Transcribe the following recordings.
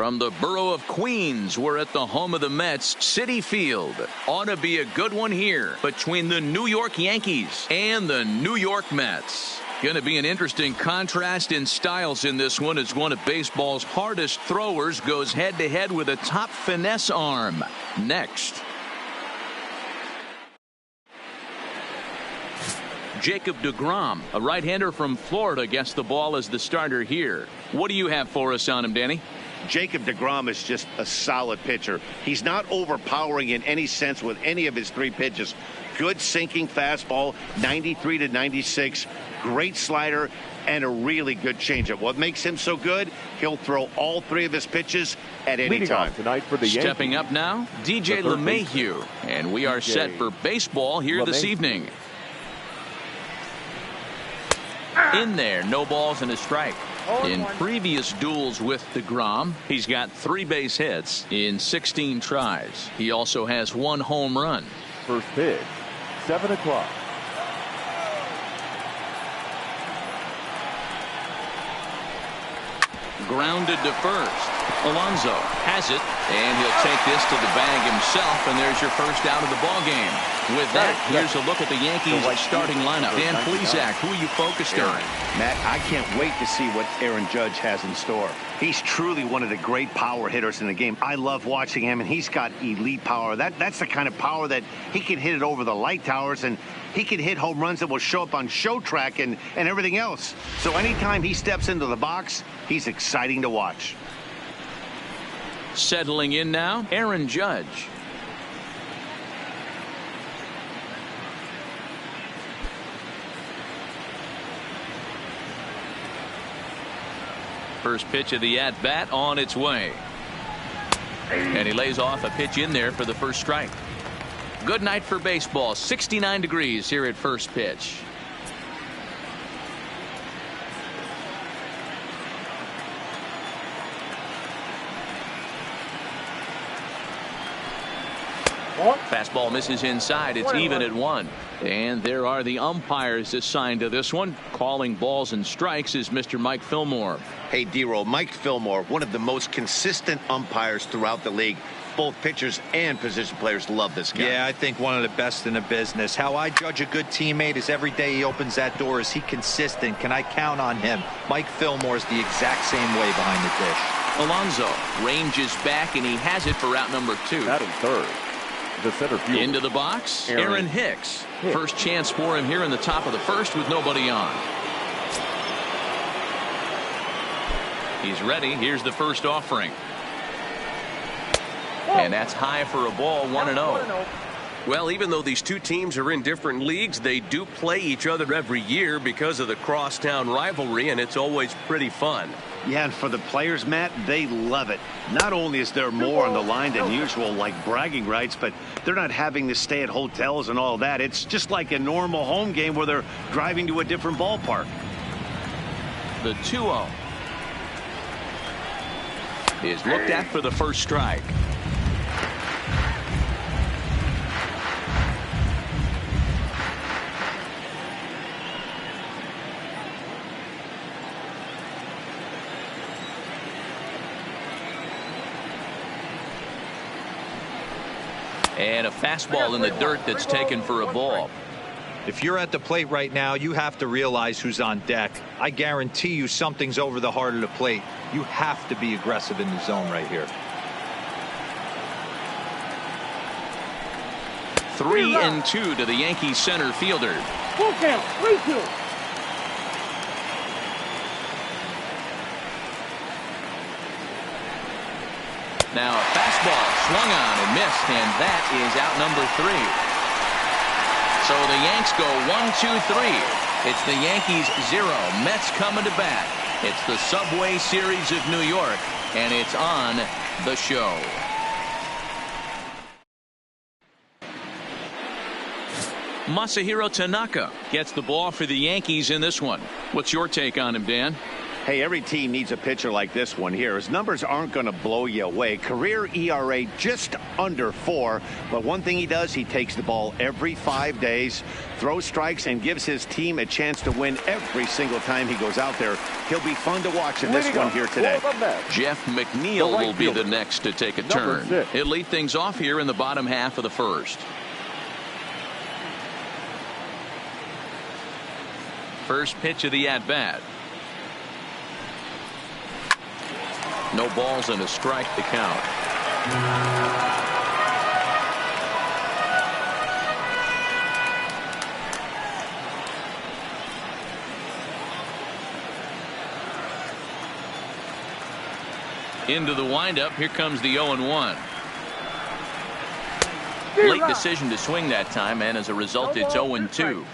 From the borough of Queens, we're at the home of the Mets, Citi Field. Ought to be a good one here between the New York Yankees and the New York Mets. Going to be an interesting contrast in styles in this one as one of baseball's hardest throwers goes head-to-head with a top finesse arm. Next. Jacob deGrom, a right-hander from Florida, gets the ball as the starter here. What do you have for us on him, Danny? Jacob deGrom is just a solid pitcher. He's not overpowering in any sense with any of his three pitches. Good sinking fastball, 93 to 96, great slider, and a really good changeup. What makes him so good? He'll throw all three of his pitches at any time. Tonight for the Stepping up now, DJ LeMahieu, and we are set for baseball here this evening. In there, no balls and a strike. In previous duels with deGrom, he's got 3 base hits in 16 tries. He also has 1 home run. First pitch, 7 o'clock. Grounded to first. Alonso has it, and he'll take this to the bag himself, and there's your first out of the ball game. With that, here's a look at the Yankees starting lineup. Dan Plesac, who are you focused on? Matt, I can't wait to see what Aaron Judge has in store. He's truly one of the great power hitters in the game. I love watching him, and he's got elite power. That's the kind of power that he can hit it over the light towers, and he can hit home runs that will show up on show track and everything else. So anytime he steps into the box, he's exciting to watch. Settling in now, Aaron Judge. First pitch of the at-bat on its way. And he lays off a pitch in there for the first strike. Good night for baseball. 69 degrees here at first pitch. Fastball misses inside. It's even at 1. And there are the umpires assigned to this one. Calling balls and strikes is Mr. Mike Fillmore. Hey, D-Roll, Mike Fillmore, one of the most consistent umpires throughout the league. Both pitchers and position players love this guy. Yeah, I think one of the best in the business. How I judge a good teammate is every day he opens that door. Is he consistent? Can I count on him? Mike Fillmore is the exact same way behind the dish. Alonso ranges back, and he has it for out number 2. Batting third. The center field. Into the box, Aaron Hicks. First chance for him here in the top of the first with nobody on. He's ready. Here's the first offering. And that's high for a ball, 1-0. Well, even though these two teams are in different leagues, they do play each other every year because of the crosstown rivalry, and it's always pretty fun. Yeah, and for the players, Matt, they love it. Not only is there more on the line than usual, like bragging rights, but they're not having to stay at hotels and all that. It's just like a normal home game where they're driving to a different ballpark. The 2-0 is looked at for the first strike. And a fastball in the dirt that's taken for a ball. If you're at the plate right now, you have to realize who's on deck. I guarantee you something's over the heart of the plate. You have to be aggressive in the zone right here. 3-2 to the Yankees center fielder. Full count, 3-2. Now a fastball swung on and missed, and that is out number 3. So the Yanks go 1-2-3. It's the Yankees 0, Mets coming to bat. It's the Subway Series of New York, and it's on the show. Masahiro Tanaka gets the ball for the Yankees in this one. What's your take on him, Dan? Hey, every team needs a pitcher like this one here. His numbers aren't going to blow you away. Career ERA just under 4. But one thing he does, he takes the ball every 5 days, throws strikes, and gives his team a chance to win every single time he goes out there. He'll be fun to watch in this one here today. Jeff McNeil will be the next to take a turn. He'll lead things off here in the bottom half of the first. First pitch of the at-bat. No balls and a strike to count. Into the windup. Here comes the 0-1. Late decision to swing that time, and as a result, it's 0-2.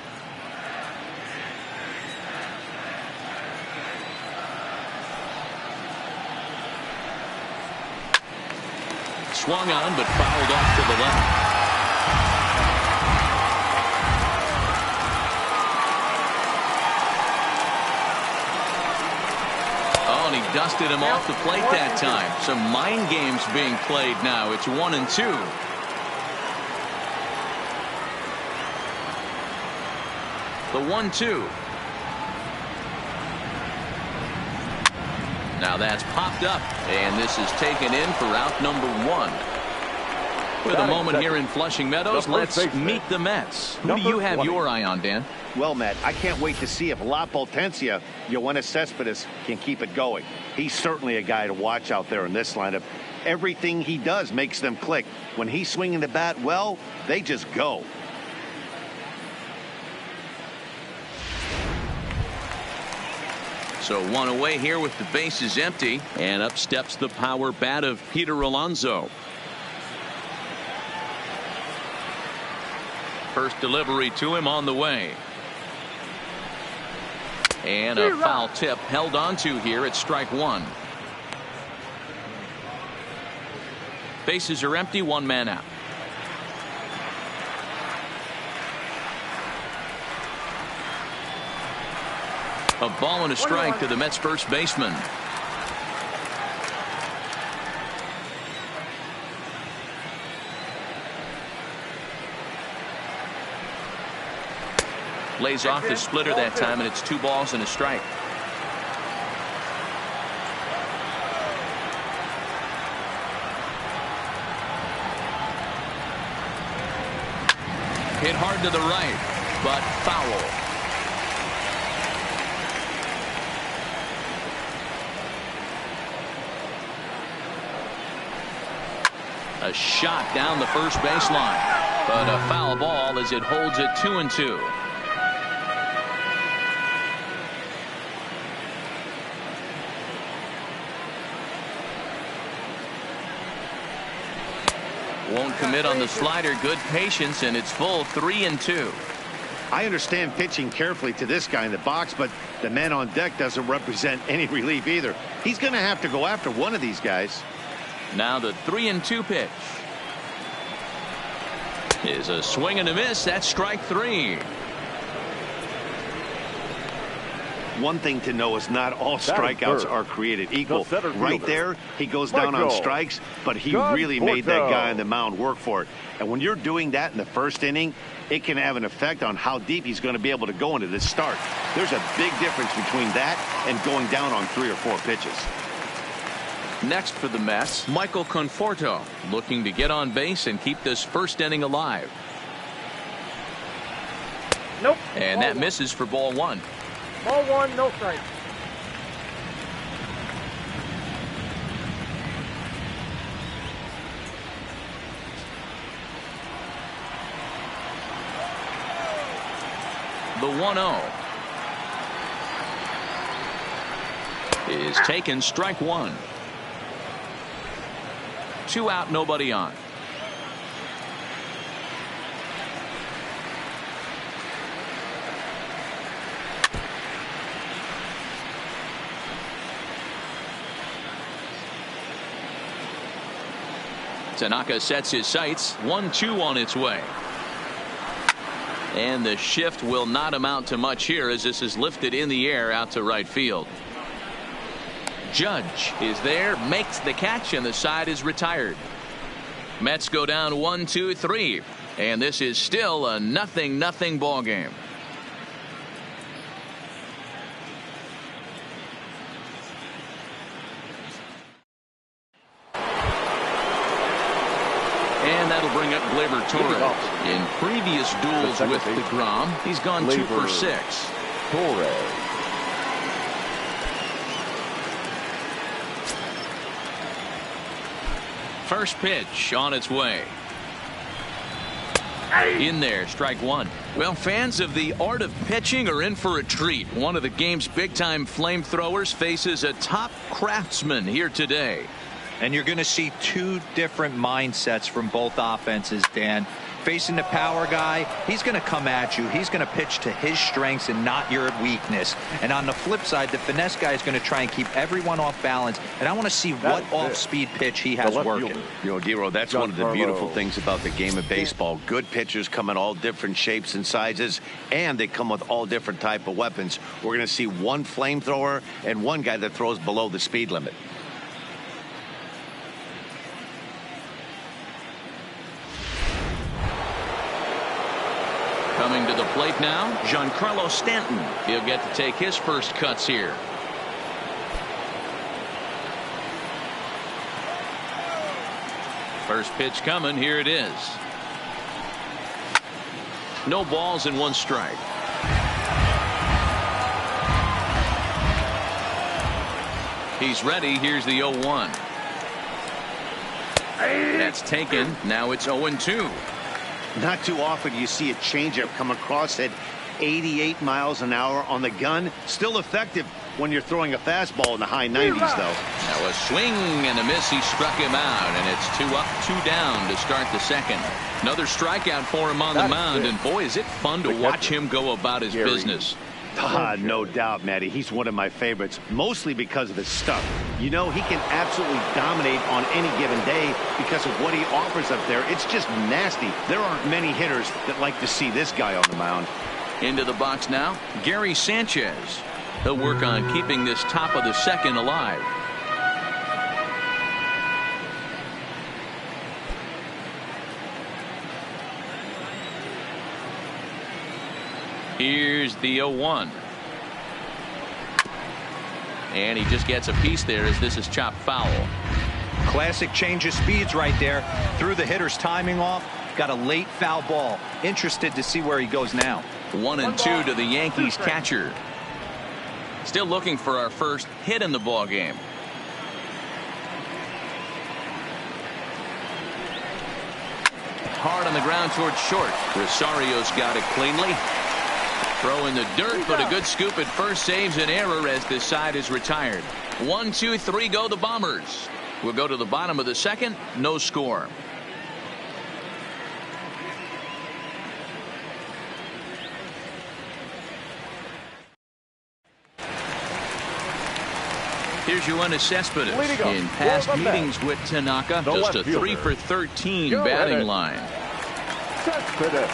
Swung on, but fouled off to the left. Oh, and he dusted him off the plate that time. Some mind games being played now. It's 1-2. The 1-2. Now that's popped up, and this is taken in for out number 1. With a moment here in Flushing Meadows, let's meet the Mets. Who do you have your eye on, Dan? Well, Matt, I can't wait to see if La Potencia, Yoenis Cespedes, can keep it going. He's certainly a guy to watch out there in this lineup. Everything he does makes them click. When he's swinging the bat, well, they just go. So one away here with the bases empty, and up steps the power bat of Peter Alonso. First delivery to him on the way. And a foul tip held onto here at strike 1. Bases are empty, 1 man out. A ball and a strike to the Mets first baseman. Lays off the splitter that time, and it's 2 balls and a strike. Hit hard to the right, but foul. A shot down the first baseline, but a foul ball as it holds it 2-2. Won't commit on the slider. Good patience, and it's full 3-2. I understand pitching carefully to this guy in the box, but the man on deck doesn't represent any relief either. He's going to have to go after one of these guys. Now the 3-2 pitch is a swing and a miss. That's strike 3. One thing to know is not all strikeouts are created equal. Right there, he goes down on strikes, but he really made that guy on the mound work for it. And when you're doing that in the first inning, it can have an effect on how deep he's going to be able to go into this start. There's a big difference between that and going down on 3 or 4 pitches. Next for the Mets, Michael Conforto, looking to get on base and keep this first inning alive. Nope. And that misses for ball 1. Ball 1, no strike. The 1-0 is taken, strike 1. 2 out, nobody on. Tanaka sets his sights. 1-2 on its way. And the shift will not amount to much here as this is lifted in the air out to right field. Judge is there, makes the catch, and the side is retired. Mets go down 1-2-3, and this is still a 0-0 ball game. And that'll bring up Gleyber Torres. In previous duels with DeGrom, he's gone 2 for 6. Torres. First pitch on its way. In there, strike one. Well, fans of the art of pitching are in for a treat. One of the game's big-time flamethrowers faces a top craftsman here today. And you're going to see two different mindsets from both offenses, Dan. Facing the power guy, he's going to come at you. He's going to pitch to his strengths and not your weakness. And on the flip side, the finesse guy is going to try and keep everyone off balance. And I want to see what off-speed pitch he has working. You know, Dero, that's one of the beautiful things about the game of baseball. Good pitchers come in all different shapes and sizes, and they come with all different type of weapons. We're going to see one flamethrower and one guy that throws below the speed limit. Coming to the plate now, Giancarlo Stanton. He'll get to take his first cuts here. First pitch coming. Here it is. No balls and 1 strike. He's ready. Here's the 0-1. That's taken. Now it's 0-2. Not too often you see a changeup come across at 88 miles an hour on the gun. Still effective when you're throwing a fastball in the high 90s, though. Now a swing and a miss. He struck him out, and it's 2 up, 2 down to start the second. Another strikeout for him on the mound, and boy, is it fun to watch him go about his business. No doubt, Matty. He's one of my favorites, mostly because of his stuff. You know, he can absolutely dominate on any given day because of what he offers up there. It's just nasty. There aren't many hitters that like to see this guy on the mound. Into the box now, Gary Sanchez. He'll work on keeping this top of the second alive. Here's the 0-1. And he just gets a piece there as this is chopped foul. Classic change of speeds right there. Threw the hitter's timing off. Got a late foul ball. Interested to see where he goes now. 1-2 to the Yankees catcher. Still looking for our first hit in the ball game. Hard on the ground towards short. Rosario's got it cleanly. Throw in the dirt, but a good scoop at first saves an error as this side is retired. 1, 2, 3 go the Bombers. We'll go to the bottom of the second. No score. Here's Yoenis Cespedes. In past meetings with Tanaka, just a 3 for 13 batting line. Cespedes.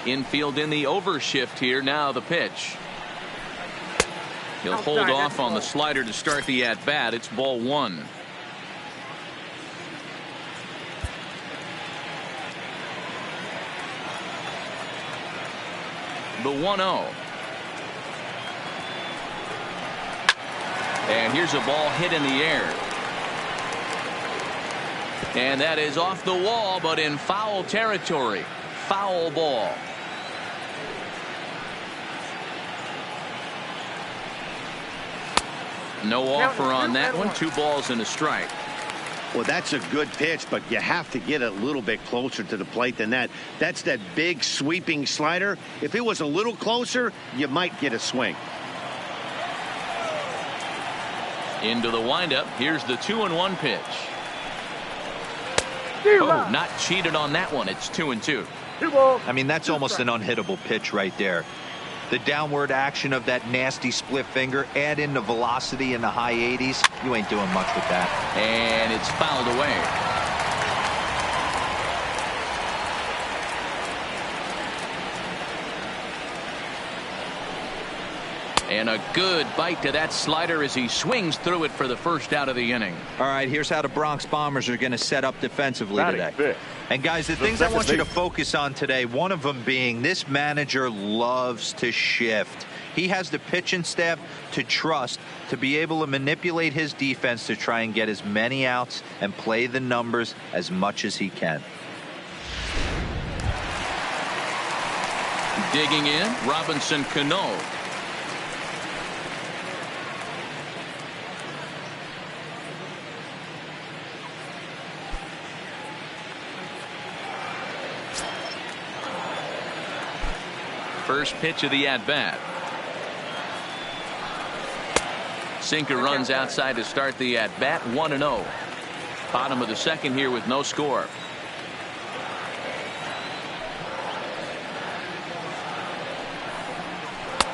Infield in the overshift here. Now the pitch. He'll hold off on the slider to start the at-bat. It's ball 1. The 1-0. And here's a ball hit in the air. And that is off the wall, but in foul territory. Foul ball. No offer on that one. 2 balls and a strike. Well, that's a good pitch, but you have to get a little bit closer to the plate than that. That's that big sweeping slider. If it was a little closer, you might get a swing. Into the windup. Here's the 2-1 pitch. Oh, not cheated on that one. It's 2-2. I mean, that's almost an unhittable pitch right there. The downward action of that nasty split finger, add in the velocity in the high 80s, you ain't doing much with that. And it's fouled away. And a good bite to that slider as he swings through it for the first out of the inning. All right, here's how the Bronx Bombers are going to set up defensively today. And guys, the things I want you to focus on today, one of them being this manager loves to shift. He has the pitching staff to trust to be able to manipulate his defense to try and get as many outs and play the numbers as much as he can. Digging in, Robinson Cano. First pitch of the at-bat. Sinker runs outside to start the at-bat, 1-0. Bottom of the second here with no score.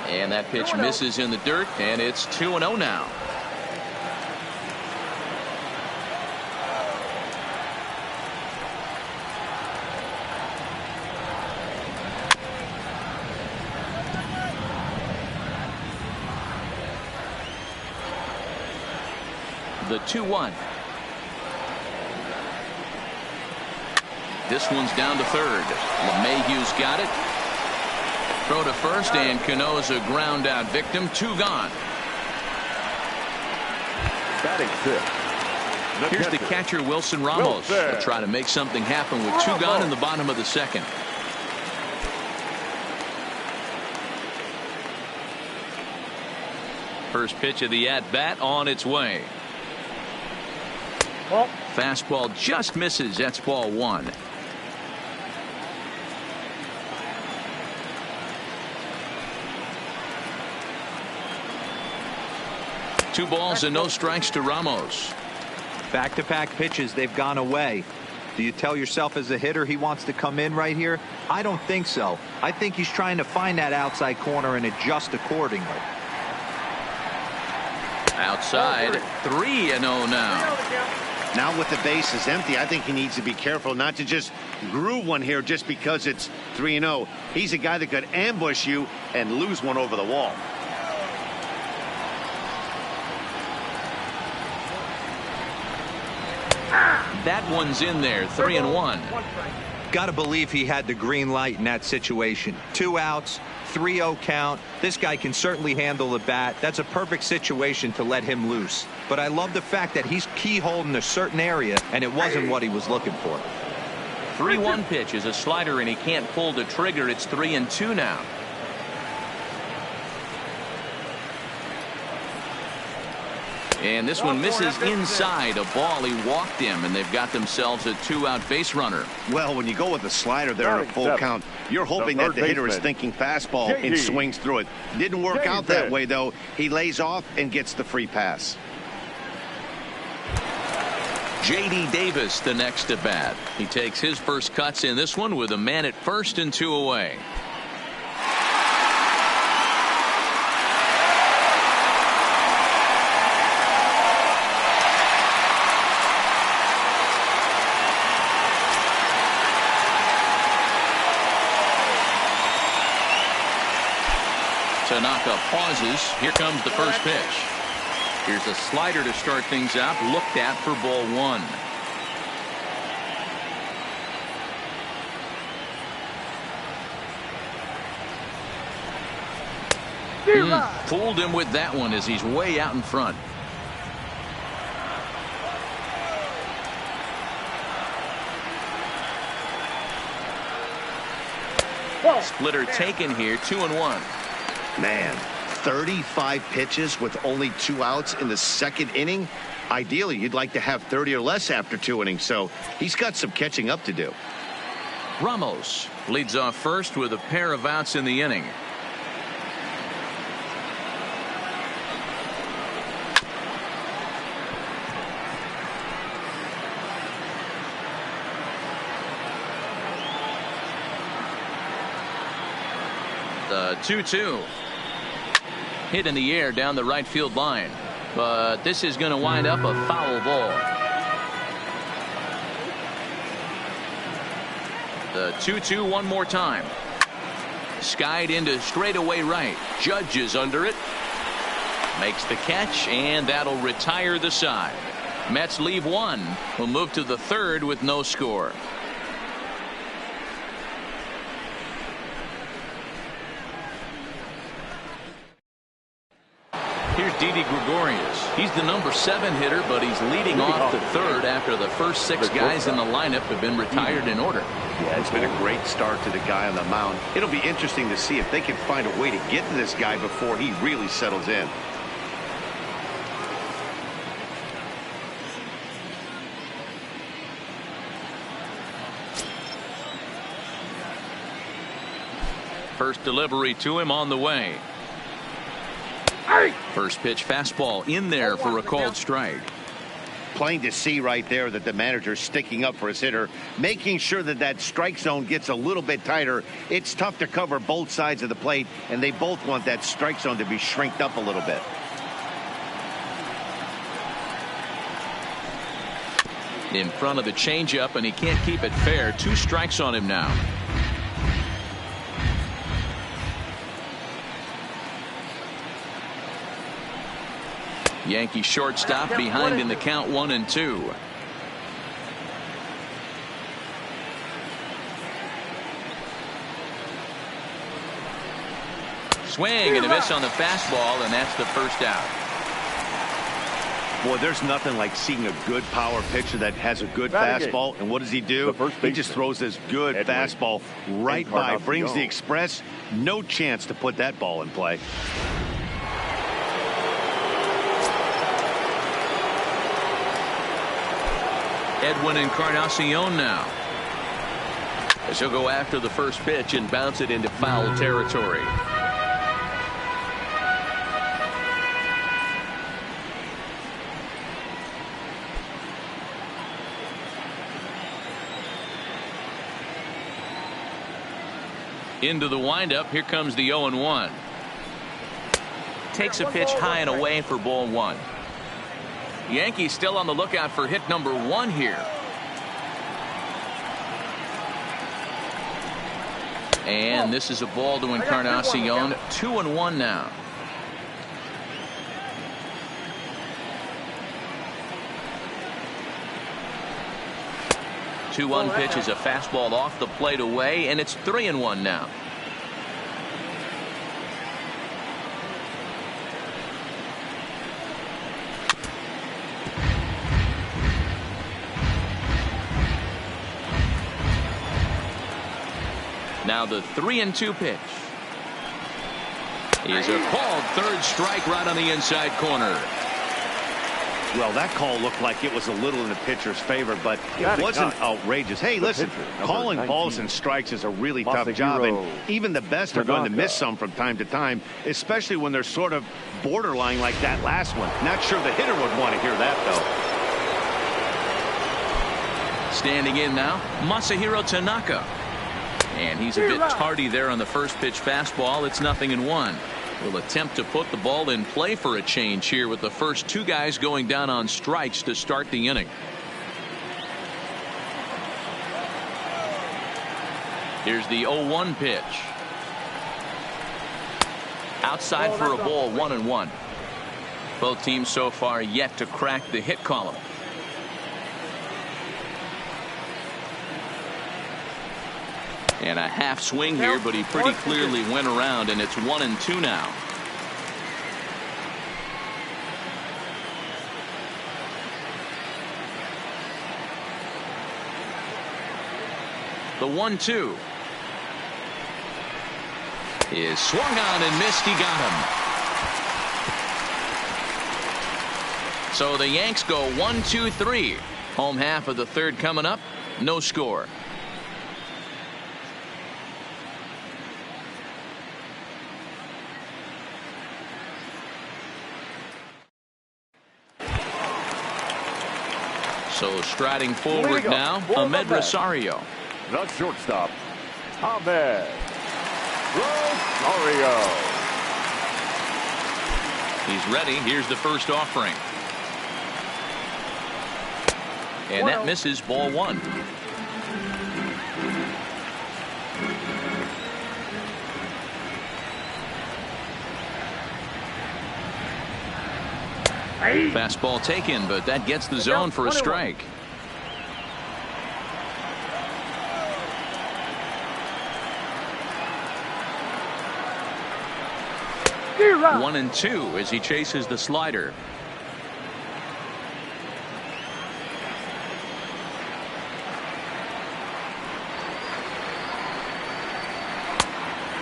And that pitch misses in the dirt, and it's 2-0 now. The 2-1. This one's down to third. LeMahieu's got it. Throw to first, and Cano's a ground out victim. 2 gone. Batting fifth. Here's the catcher, Wilson Ramos. Will try to make something happen with 2 gone in the bottom of the second. First pitch of the at-bat on its way. Fastball just misses. That's ball 1. Two balls and no strikes to Ramos. Back-to-back pitches, they've gone away. Do you tell yourself as a hitter he wants to come in right here? I don't think so. I think he's trying to find that outside corner and adjust accordingly. Outside, 3-0 now. Now with the bases empty, I think he needs to be careful not to just groove one here just because it's 3-0. He's a guy that could ambush you and lose one over the wall. That one's in there, 3-1. Got to believe he had the green light in that situation. 2 outs, 3-0 count. This guy can certainly handle the bat. That's a perfect situation to let him loose. But I love the fact that he's keyholed in a certain area, and it wasn't what he was looking for. 3-1 pitch is a slider, and he can't pull the trigger. It's 3-2 now. And this one misses inside. A ball, he walked him, and they've got themselves a 2-out base runner. Well, when you go with a slider there in a full count, you're hoping that the hitter is thinking fastball and swings through it. Didn't work out that way, though. He lays off and gets the free pass. J.D. Davis, the next at bat. He takes his first cuts in this one with a man at first and 2 away. Tanaka pauses. Here comes the first pitch. Here's a slider to start things out. Looked at for ball 1. Fooled him with that one as he's way out in front. Splitter taken here, 2-1. Man, 35 pitches with only 2 outs in the second inning. Ideally, you'd like to have 30 or less after 2 innings, so he's got some catching up to do. Ramos leads off first with a pair of outs in the inning. The 2-2. Hit in the air down the right field line, but this is going to wind up a foul ball. The 2-2 one more time. Skied into straightaway right. Judge is under it. Makes the catch, and that'll retire the side. Mets leave one. We'll move to the third with no score. Here's Didi Gregorius. He's the number 7 hitter, but he's leading off the third after the first 6 guys in the lineup have been retired in order. Yeah, it's been a great start to the guy on the mound. It'll be interesting to see if they can find a way to get to this guy before he really settles in. First delivery to him on the way. First pitch fastball in there for a called strike. Plain to see right there that the manager's sticking up for his hitter, making sure that that strike zone gets a little bit tighter. It's tough to cover both sides of the plate, and they both want that strike zone to be shrinked up a little bit. In front of the changeup, and he can't keep it fair. 2 strikes on him now. Yankee shortstop behind in the count 1-2. Swing and a miss on the fastball, and that's the first out. Boy, there's nothing like seeing a good power pitcher that has a good fastball. And what does he do? He just throws this good fastball right by, brings the express. No chance to put that ball in play. Edwin Encarnacion now, as he'll go after the first pitch and bounce it into foul territory. Into the windup. Here comes the 0-1. Takes a pitch high and away for ball 1. Yankees still on the lookout for hit number 1 here. And this is a ball to Encarnacion. 2-1 now. The 2-1 pitch is a fastball off the plate away, and it's 3-1 now. Now the 3-2 pitch is a called third strike right on the inside corner. Well, that call looked like it was a little in the pitcher's favor, but it wasn't outrageous. Hey, listen, calling balls and strikes is a really tough job, and even the best are going to miss some from time to time, especially when they're sort of borderline like that last one. Not sure the hitter would want to hear that, though. Standing in now, Masahiro Tanaka. And he's a bit tardy there on the first pitch fastball. It's 0-1. Will attempt to put the ball in play for a change here with the first 2 guys going down on strikes to start the inning. Here's the 0-1 pitch. Outside for a ball, 1-1. Both teams so far yet to crack the hit column. And a half swing here, but he pretty clearly went around, and it's 1-2 now. The 1-2 is swung on and missed. He got him. So the Yanks go 1-2-3. Home half of the third coming up. No score. So striding forward now, Ahmed Rosario. The shortstop, Ahmed Rosario. He's ready. Here's the first offering. And that misses, ball 1. Fastball taken, but that gets the zone for a strike. Zero. 1-2 as he chases the slider.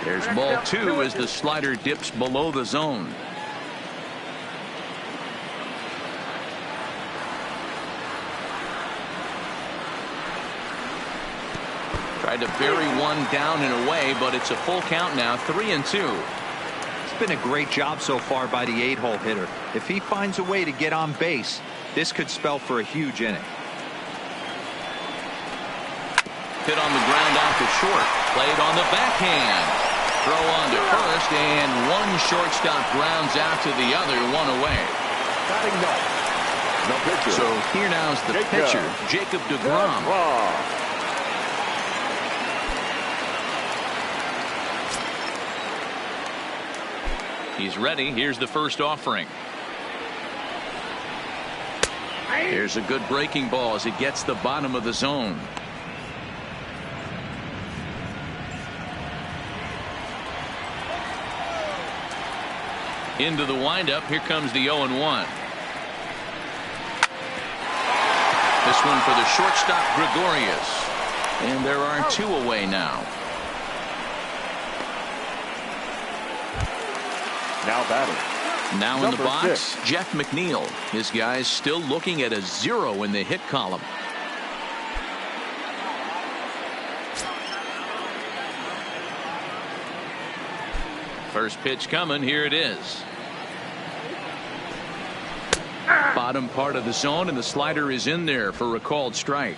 There's ball 2 as the slider dips below the zone. Tried to bury one down and away, but it's a full count now, 3-2. It's been a great job so far by the 8-hole hitter. If he finds a way to get on base, this could spell for a huge inning. Hit on the ground out to short. Played on the backhand. Throw on to first, and one shortstop grounds out to the other, one away. Batting next. No pitcher. So here now is the pitcher, Jacob deGrom. He's ready. Here's the first offering. Here's a good breaking ball as it gets the bottom of the zone. Into the windup. Here comes the 0-1. This one for the shortstop, Gregorius. And there are 2 away now. Now batting. Now in the Number box, 6. Jeff McNeil. His guy's still looking at a 0 in the hit column. First pitch coming. Here it is. Bottom part of the zone, and the slider is in there for a called strike.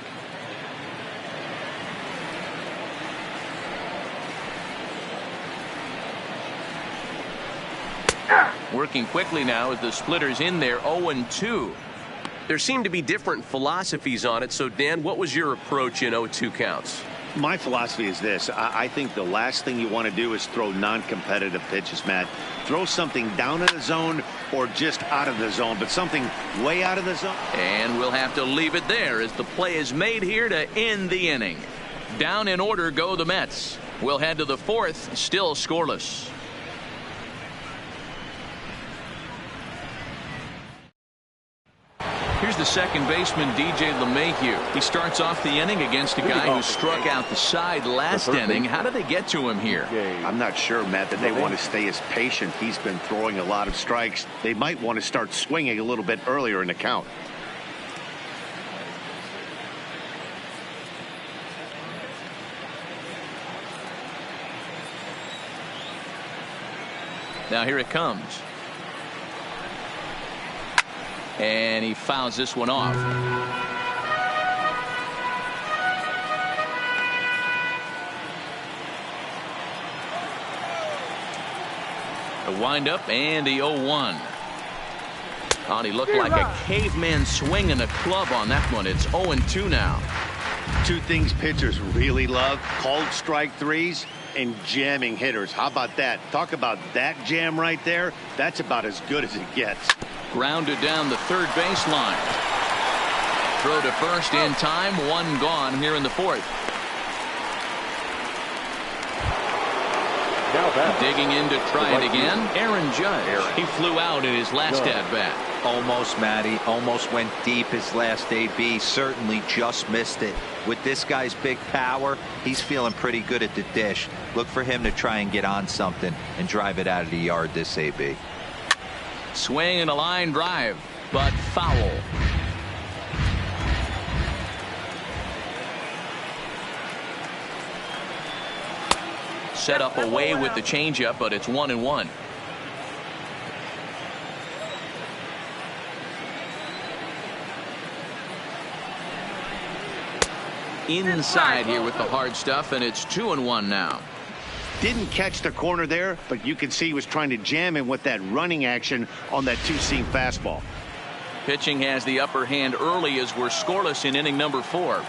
Working quickly now as the splitter's in there, 0-2. There seem to be different philosophies on it. So, Dan, what was your approach in 0-2 counts? My philosophy is this. I think the last thing you want to do is throw non-competitive pitches, Matt. Throw something down in the zone or just out of the zone, but something way out of the zone. And we'll have to leave it there as the play is made here to end the inning. Down in order go the Mets. We'll head to the 4th, still scoreless. Here's the second baseman, DJ LeMahieu. He starts off the inning against a guy who struck out the side last inning. How did they get to him here? I'm not sure, Matt, that they want to stay as patient. He's been throwing a lot of strikes. They might want to start swinging a little bit earlier in the count. Now here it comes. And he fouls this one off. A windup and the 0-1. Oh, he looked like a caveman swinging a club on that one. It's 0-2 now. 2 things pitchers really love: called strike threes and jamming hitters. How about that? Talk about that jam right there. That's about as good as it gets. Grounded down the third baseline. Throw to first in time. One gone here in the 4th. Digging in to try it again. Aaron Judge. He flew out in his last at bat. Almost, Matty. Almost went deep his last AB. Certainly just missed it. With this guy's big power, he's feeling pretty good at the dish. Look for him to try and get on something and drive it out of the yard this AB. Swing and a line drive, but foul. Set up away with the changeup, but it's 1-1. Inside here with the hard stuff, and it's 2-1 now. Didn't catch the corner there, but you can see he was trying to jam him with that running action on that 2-seam fastball. Pitching has the upper hand early as we're scoreless in inning number 4.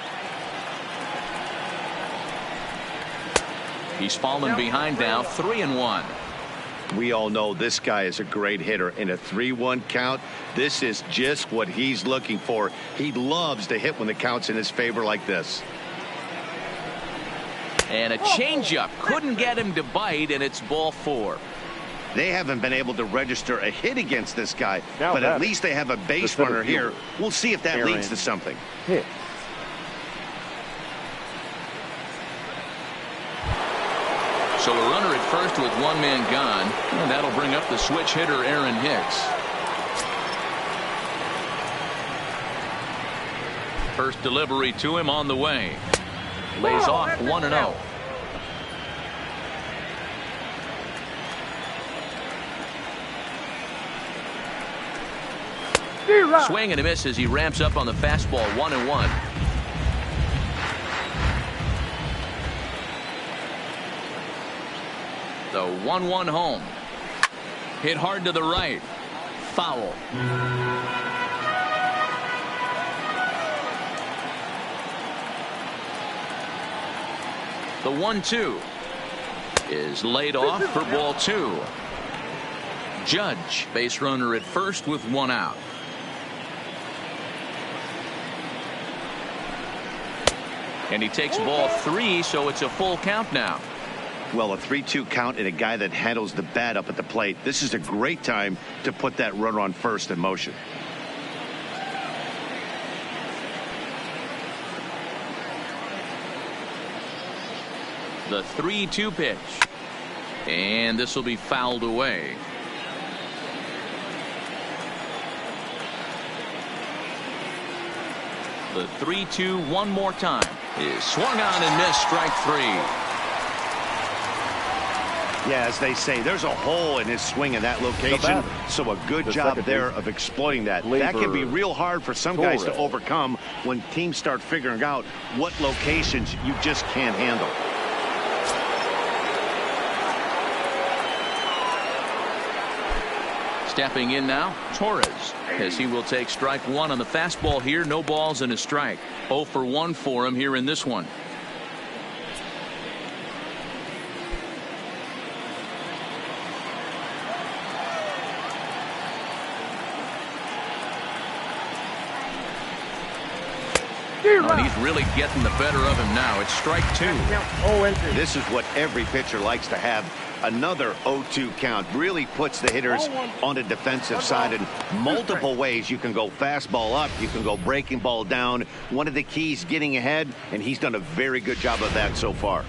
He's fallen behind now, 3-1. We all know this guy is a great hitter. In a 3-1 count, this is just what he's looking for. He loves to hit when the count's in his favor like this. And a changeup couldn't get him to bite, and it's ball 4. They haven't been able to register a hit against this guy, Now but at batting, least they have a base the center runner here. fielder, We'll see if that Aaron leads to something. Hicks. So a runner at first with one man gone, and that'll bring up the switch hitter Aaron Hicks. First delivery to him on the way. Lays off 1-0. Swing and a miss as he ramps up on the fastball. 1-1. The 1-1 home. Hit hard to the right. Foul. The 1-2 is laid off for ball 2. Judge, base runner at first with one out. And he takes ball 3, so it's a full count now. Well, a 3-2 count and a guy that handles the bat up at the plate. This is a great time to put that runner on first in motion. The 3-2 pitch. And this will be fouled away. The 3-2 one more time is swung on and missed. Strike 3. Yeah, as they say, there's a hole in his swing in that location, so a good job there of exploiting that. That can be real hard for some guys to overcome when teams start figuring out what locations you just can't handle. Stepping in now, Torres, as he will take strike 1 on the fastball here. No balls and a strike. 0 for 1 for him here in this one. And he's really getting the better of him now. It's strike 2. This is what every pitcher likes to have. Another 0-2 count really puts the hitters on the defensive side in multiple ways. You can go fastball up, you can go breaking ball down. One of the keys, getting ahead, and he's done a very good job of that so far.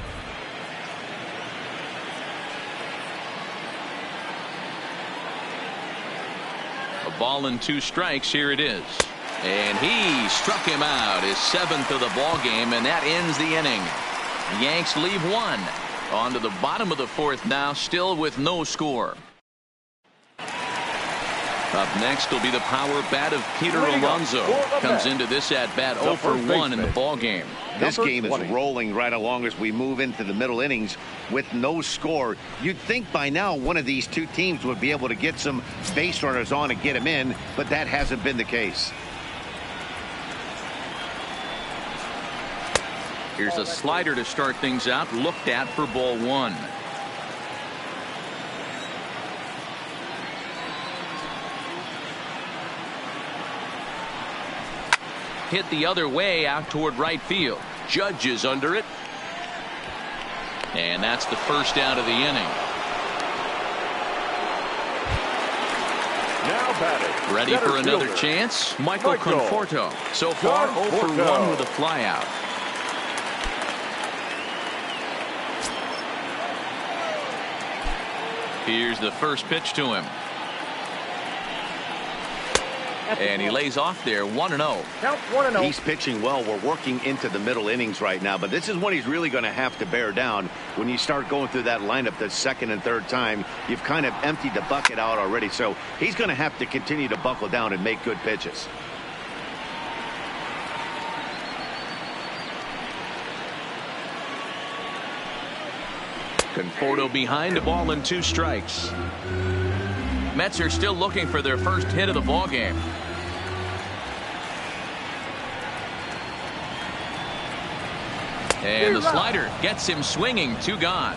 A ball and 2 strikes. Here it is. And he struck him out, his 7th of the ball game, and that ends the inning. The Yanks leave 1. On to the bottom of the 4th now, still with no score. Up next will be the power bat of Peter Alonso. Comes into this at bat 0 for 1 in the ball game. This game is rolling right along as we move into the middle innings with no score. You'd think by now one of these two teams would be able to get some base runners on and get them in, but that hasn't been the case. Here's a slider to start things out, looked at for ball 1. Hit the other way out toward right field. Judge is under it. And that's the first out of the inning. Now batting. Ready for another chance? Michael Conforto. So far 0 for 1 with a flyout. Here's the first pitch to him. And he lays off there. 1-0. Count 1-0. He's pitching well. We're working into the middle innings right now, but this is when he's really going to have to bear down. When you start going through that lineup the second and third time, you've kind of emptied the bucket out already. So he's going to have to continue to buckle down and make good pitches. Conforto behind, a ball and 2 strikes. Mets are still looking for their first hit of the ball game. And the slider gets him swinging. 2 gone.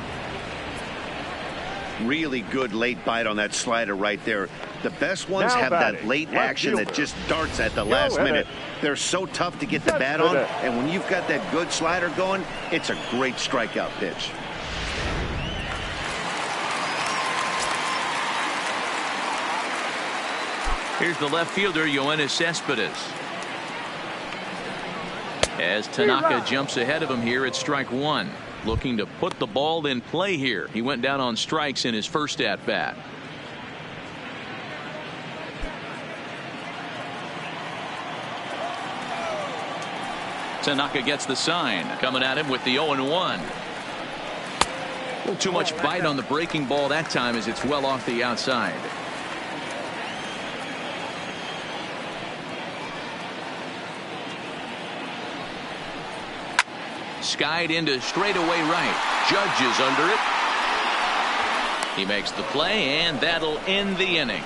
Really good late bite on that slider right there. The best ones have that late action that just darts at the last minute. They're so tough to get the bat on, and when you've got that good slider going, it's a great strikeout pitch. Here's the left fielder, Yoenis Cespedes. As Tanaka jumps ahead of him here at strike one. Looking to put the ball in play here. He went down on strikes in his first at bat. Tanaka gets the sign. Coming at him with the 0-1. A little too much bite on the breaking ball that time as it's well off the outside. Skied into straightaway right. Judge is under it. He makes the play, and that'll end the inning.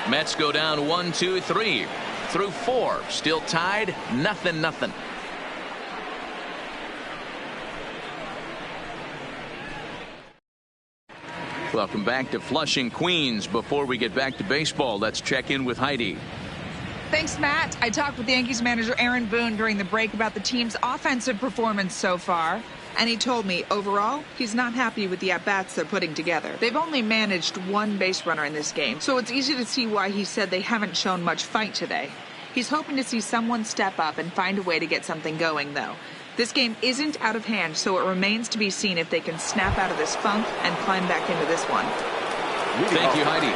Mets go down 1, 2, 3 through 4. Still tied, 0-0. Welcome back to Flushing, Queens. Before we get back to baseball, let's check in with Heidi. Thanks, Matt. I talked with Yankees manager Aaron Boone during the break about the team's offensive performance so far. And he told me, overall, he's not happy with the at-bats they're putting together. They've only managed one base runner in this game, so it's easy to see why he said they haven't shown much fight today. He's hoping to see someone step up and find a way to get something going, though. This game isn't out of hand, so it remains to be seen if they can snap out of this funk and climb back into this one. Thank you, Heidi.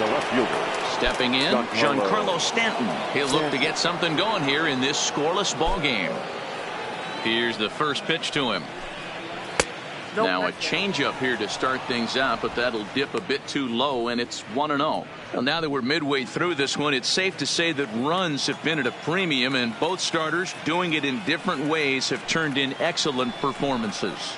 The left fielder. Stepping in, Giancarlo Stanton. He'll look to get something going here in this scoreless ball game. Here's the first pitch to him. Now a changeup here to start things out, but that'll dip a bit too low, and it's 1-0. Well, now that we're midway through this one, it's safe to say that runs have been at a premium, and both starters, doing it in different ways, have turned in excellent performances.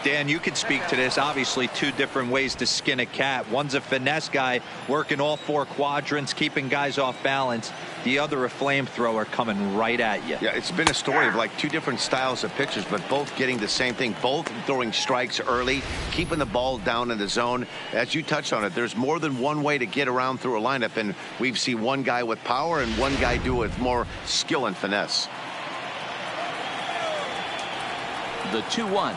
Dan, you could speak to this. Obviously, two different ways to skin a cat. One's a finesse guy working all four quadrants, keeping guys off balance. The other a flamethrower coming right at you. Yeah, it's been a story of like two different styles of pitchers, but both getting the same thing. Both throwing strikes early, keeping the ball down in the zone. As you touched on it, there's more than one way to get around through a lineup, and we've seen one guy with power and one guy do it with more skill and finesse. The 2-1.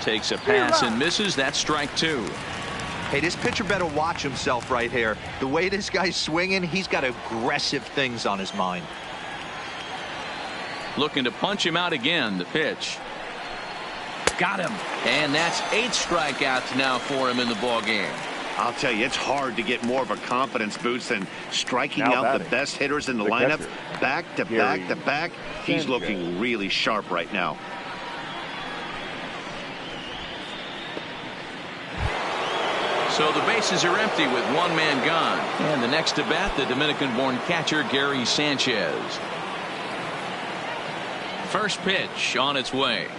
Takes a pass and misses. That's strike two. Hey, this pitcher better watch himself right here. The way this guy's swinging, he's got aggressive things on his mind. Looking to punch him out again. The pitch. Got him. And that's 8 strikeouts now for him in the ball game. I'll tell you, it's hard to get more of a confidence boost than striking out the best hitters in the lineup. Back to back to back. He's looking really sharp right now. So the bases are empty with one man gone. And the next to bat, the Dominican-born catcher Gary Sanchez. First pitch on its way.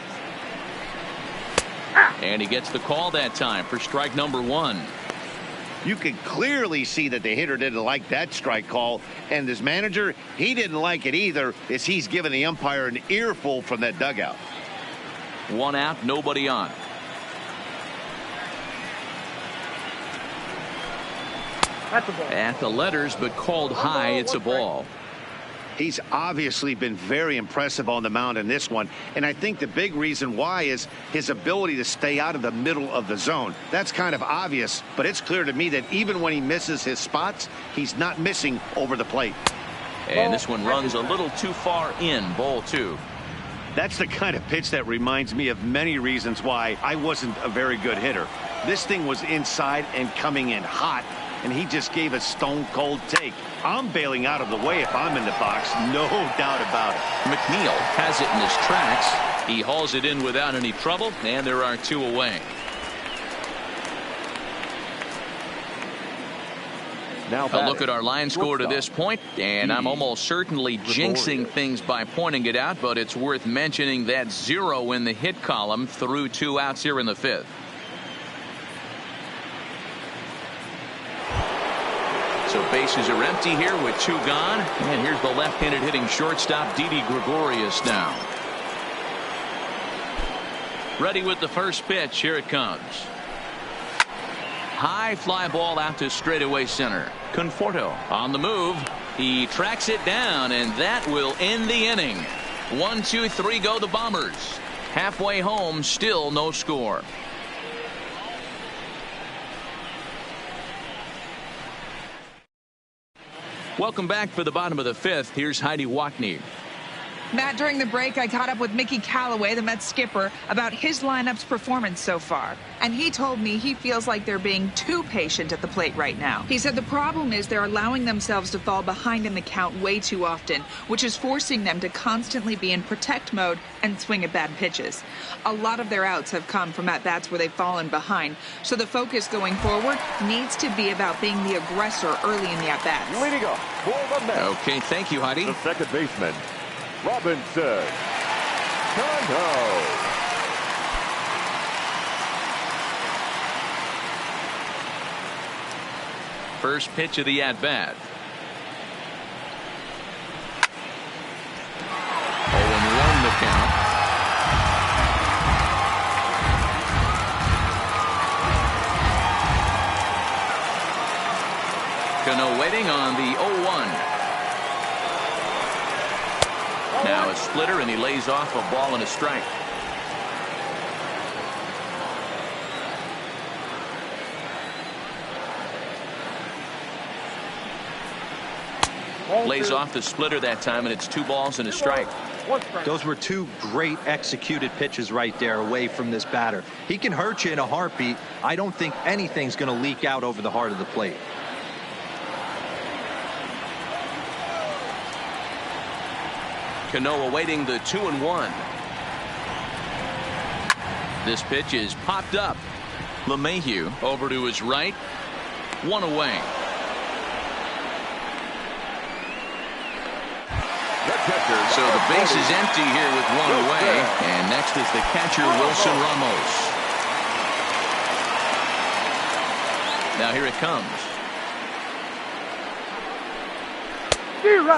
And he gets the call that time for strike number 1. You can clearly see that the hitter didn't like that strike call, and his manager, he didn't like it either, as he's giving the umpire an earful from that dugout. 1 out, nobody on. That's a ball. At the letters, but called high. It's a ball. He's obviously been very impressive on the mound in this one, and I think the big reason why is his ability to stay out of the middle of the zone. That's kind of obvious, but it's clear to me that even when he misses his spots, he's not missing over the plate. And this one runs a little too far in. Ball 2. That's the kind of pitch that reminds me of many reasons why I wasn't a very good hitter. This thing was inside and coming in hot, and he just gave a stone-cold take. I'm bailing out of the way if I'm in the box, no doubt about it. McNeil has it in his tracks. He hauls it in without any trouble, and there are 2 away. Now a look at our line score to this point, and I'm almost certainly jinxing things by pointing it out, but it's worth mentioning that 0 in the hit column through 2 outs here in the 5th. So bases are empty here with 2 gone. And here's the left-handed hitting shortstop, Didi Gregorius now. Ready with the first pitch. Here it comes. High fly ball out to straightaway center. Conforto on the move. He tracks it down, and that will end the inning. 1, 2, 3 go the Bombers. Halfway home, still no score. Welcome back for the bottom of the fifth. Here's Heidi Watney. Matt, during the break, I caught up with Mickey Callaway, the Mets skipper, about his lineup's performance so far. And he told me he feels like they're being too patient at the plate right now. He said the problem is they're allowing themselves to fall behind in the count way too often, which is forcing them to constantly be in protect mode and swing at bad pitches. A lot of their outs have come from at-bats where they've fallen behind, so the focus going forward needs to be about being the aggressor early in the at-bats. Leading off for the Mets. Okay, thank you, Heidi. The second baseman, Robinson Cano. First pitch of the at-bat. 0-1 the count. Cano waiting on the 0-1. Now a splitter, and he lays off a ball and a strike. Lays off the splitter that time, and it's 2 balls and a strike. Those were 2 great executed pitches right there away from this batter. He can hurt you in a heartbeat. I don't think anything's going to leak out over the heart of the plate. Cano awaiting the 2-1. This pitch is popped up. LeMahieu over to his right. 1 away. So the base is empty here with 1 away. And next is the catcher, Wilson Ramos. Now here it comes.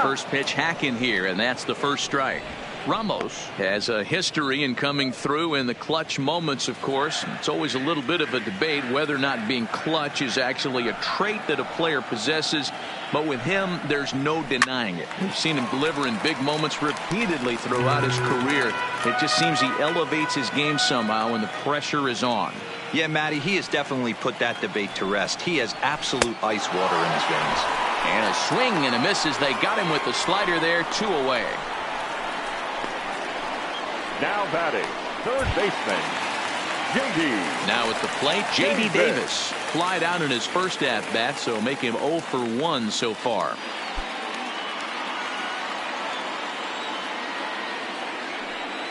First pitch hacking here, and that's the first strike. Ramos has a history in coming through in the clutch moments, of course. It's always a little bit of a debate whether or not being clutch is actually a trait that a player possesses. But with him, there's no denying it. We've seen him deliver in big moments repeatedly throughout his career. It just seems he elevates his game somehow when the pressure is on. Yeah, Matty, he has definitely put that debate to rest. He has absolute ice water in his veins. And a swing and a miss as they got him with the slider there. 2 away. Now batting, third baseman, J.D. Now at the plate, J.D. Davis. Flied out in his first at-bat, so make him 0 for 1 so far.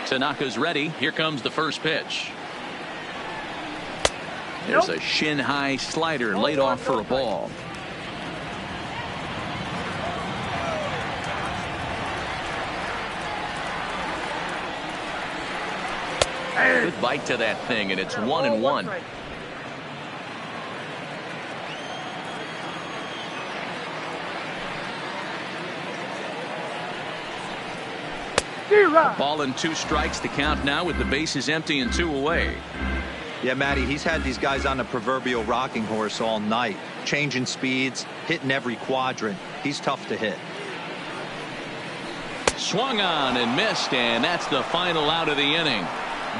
Tanaka's ready. Here comes the first pitch. There's a shin-high slider laid off for a ball. Good bite to that thing, and it's 1-1. Ball and 2 strikes to count now with the bases empty and 2 away. Yeah, Matty, he's had these guys on the proverbial rocking horse all night, changing speeds, hitting every quadrant. He's tough to hit. Swung on and missed, and that's the final out of the inning.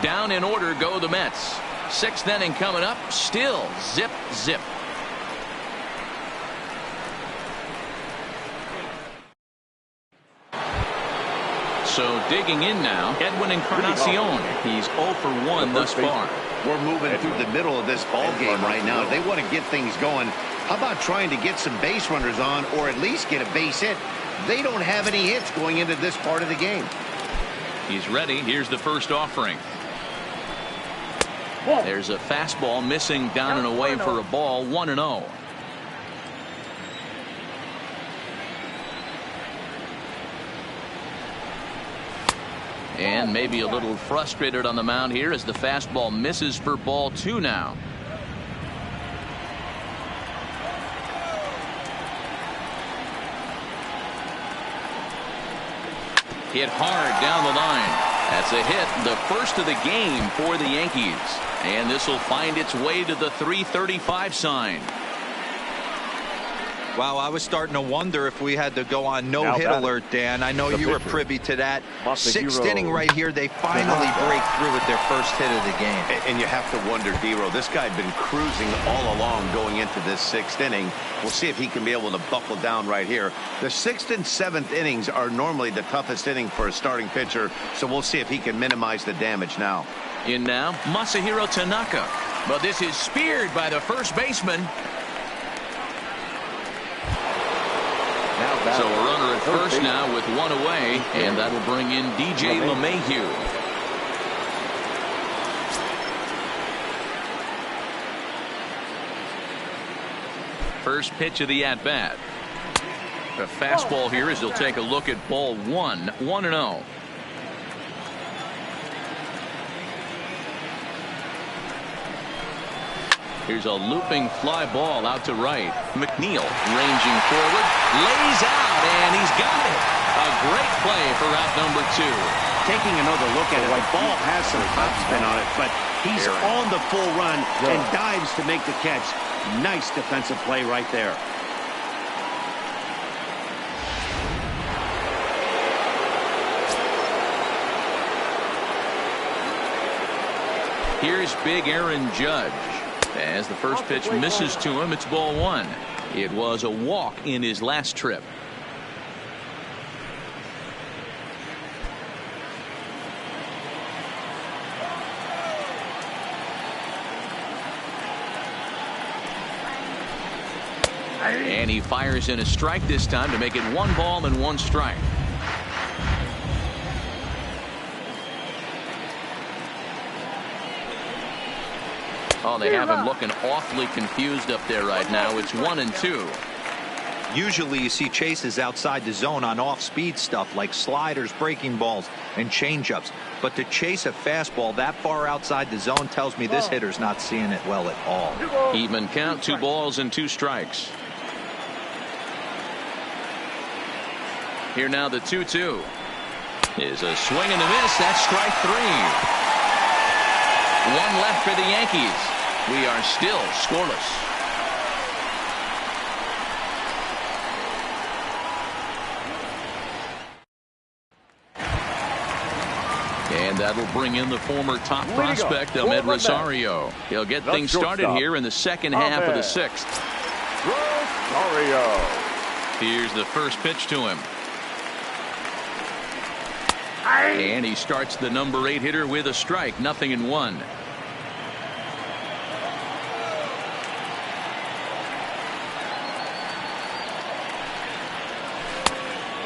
Down in order go the Mets. 6th inning coming up. Still zip, zip. So digging in now, Edwin Encarnacion. He's 0 for 1 thus far. We're moving through the middle of this ball game right now. If they want to get things going, how about trying to get some base runners on, or at least get a base hit? They don't have any hits going into this part of the game. He's ready. Here's the first offering. There's a fastball missing down and away for a ball. 1-0. And maybe a little frustrated on the mound here as the fastball misses for ball 2 now. Hit hard down the line. That's a hit, the first of the game for the Yankees. And this will find its way to the 335 sign. Wow, I was starting to wonder if we had to go on no-hit alert, Dan. I know you were privy to that. Sixth inning right here, they finally break through with their first hit of the game. And you have to wonder, D-Row, this guy had been cruising all along going into this sixth inning. We'll see if he can be able to buckle down right here. The sixth and seventh innings are normally the toughest inning for a starting pitcher, so we'll see if he can minimize the damage now. In now, Masahiro Tanaka. But this is speared by the first baseman. So a runner at first now with one away, and that'll bring in DJ LeMahieu. First pitch of the at-bat. The fastball here as he'll take a look at ball one, 1-0. Here's a looping fly ball out to right. McNeil ranging forward, lays out, and he's got it. A great play for out number 2. Taking another look at it, the ball has some topspin on it, but he's on the full run and dives to make the catch. Nice defensive play right there. Here's big Aaron Judge. As the first pitch misses to him, it's ball 1. It was a walk in his last trip. And he fires in a strike this time to make it 1 ball and 1 strike. Oh, they have him looking awfully confused up there right now. It's 1-2. Usually you see chases outside the zone on off-speed stuff like sliders, breaking balls, and changeups. But to chase a fastball that far outside the zone tells me this hitter's not seeing it well at all. Even count, 2 balls and 2 strikes. Here now the 2-2 is a swing and a miss. That's strike 3. 1 left for the Yankees. We are still scoreless. And that'll bring in the former top prospect, Ahmed Rosario. He'll get things started here in the second half of the 6th. Rosario. Here's the first pitch to him. And he starts the number 8 hitter with a strike, 0-1.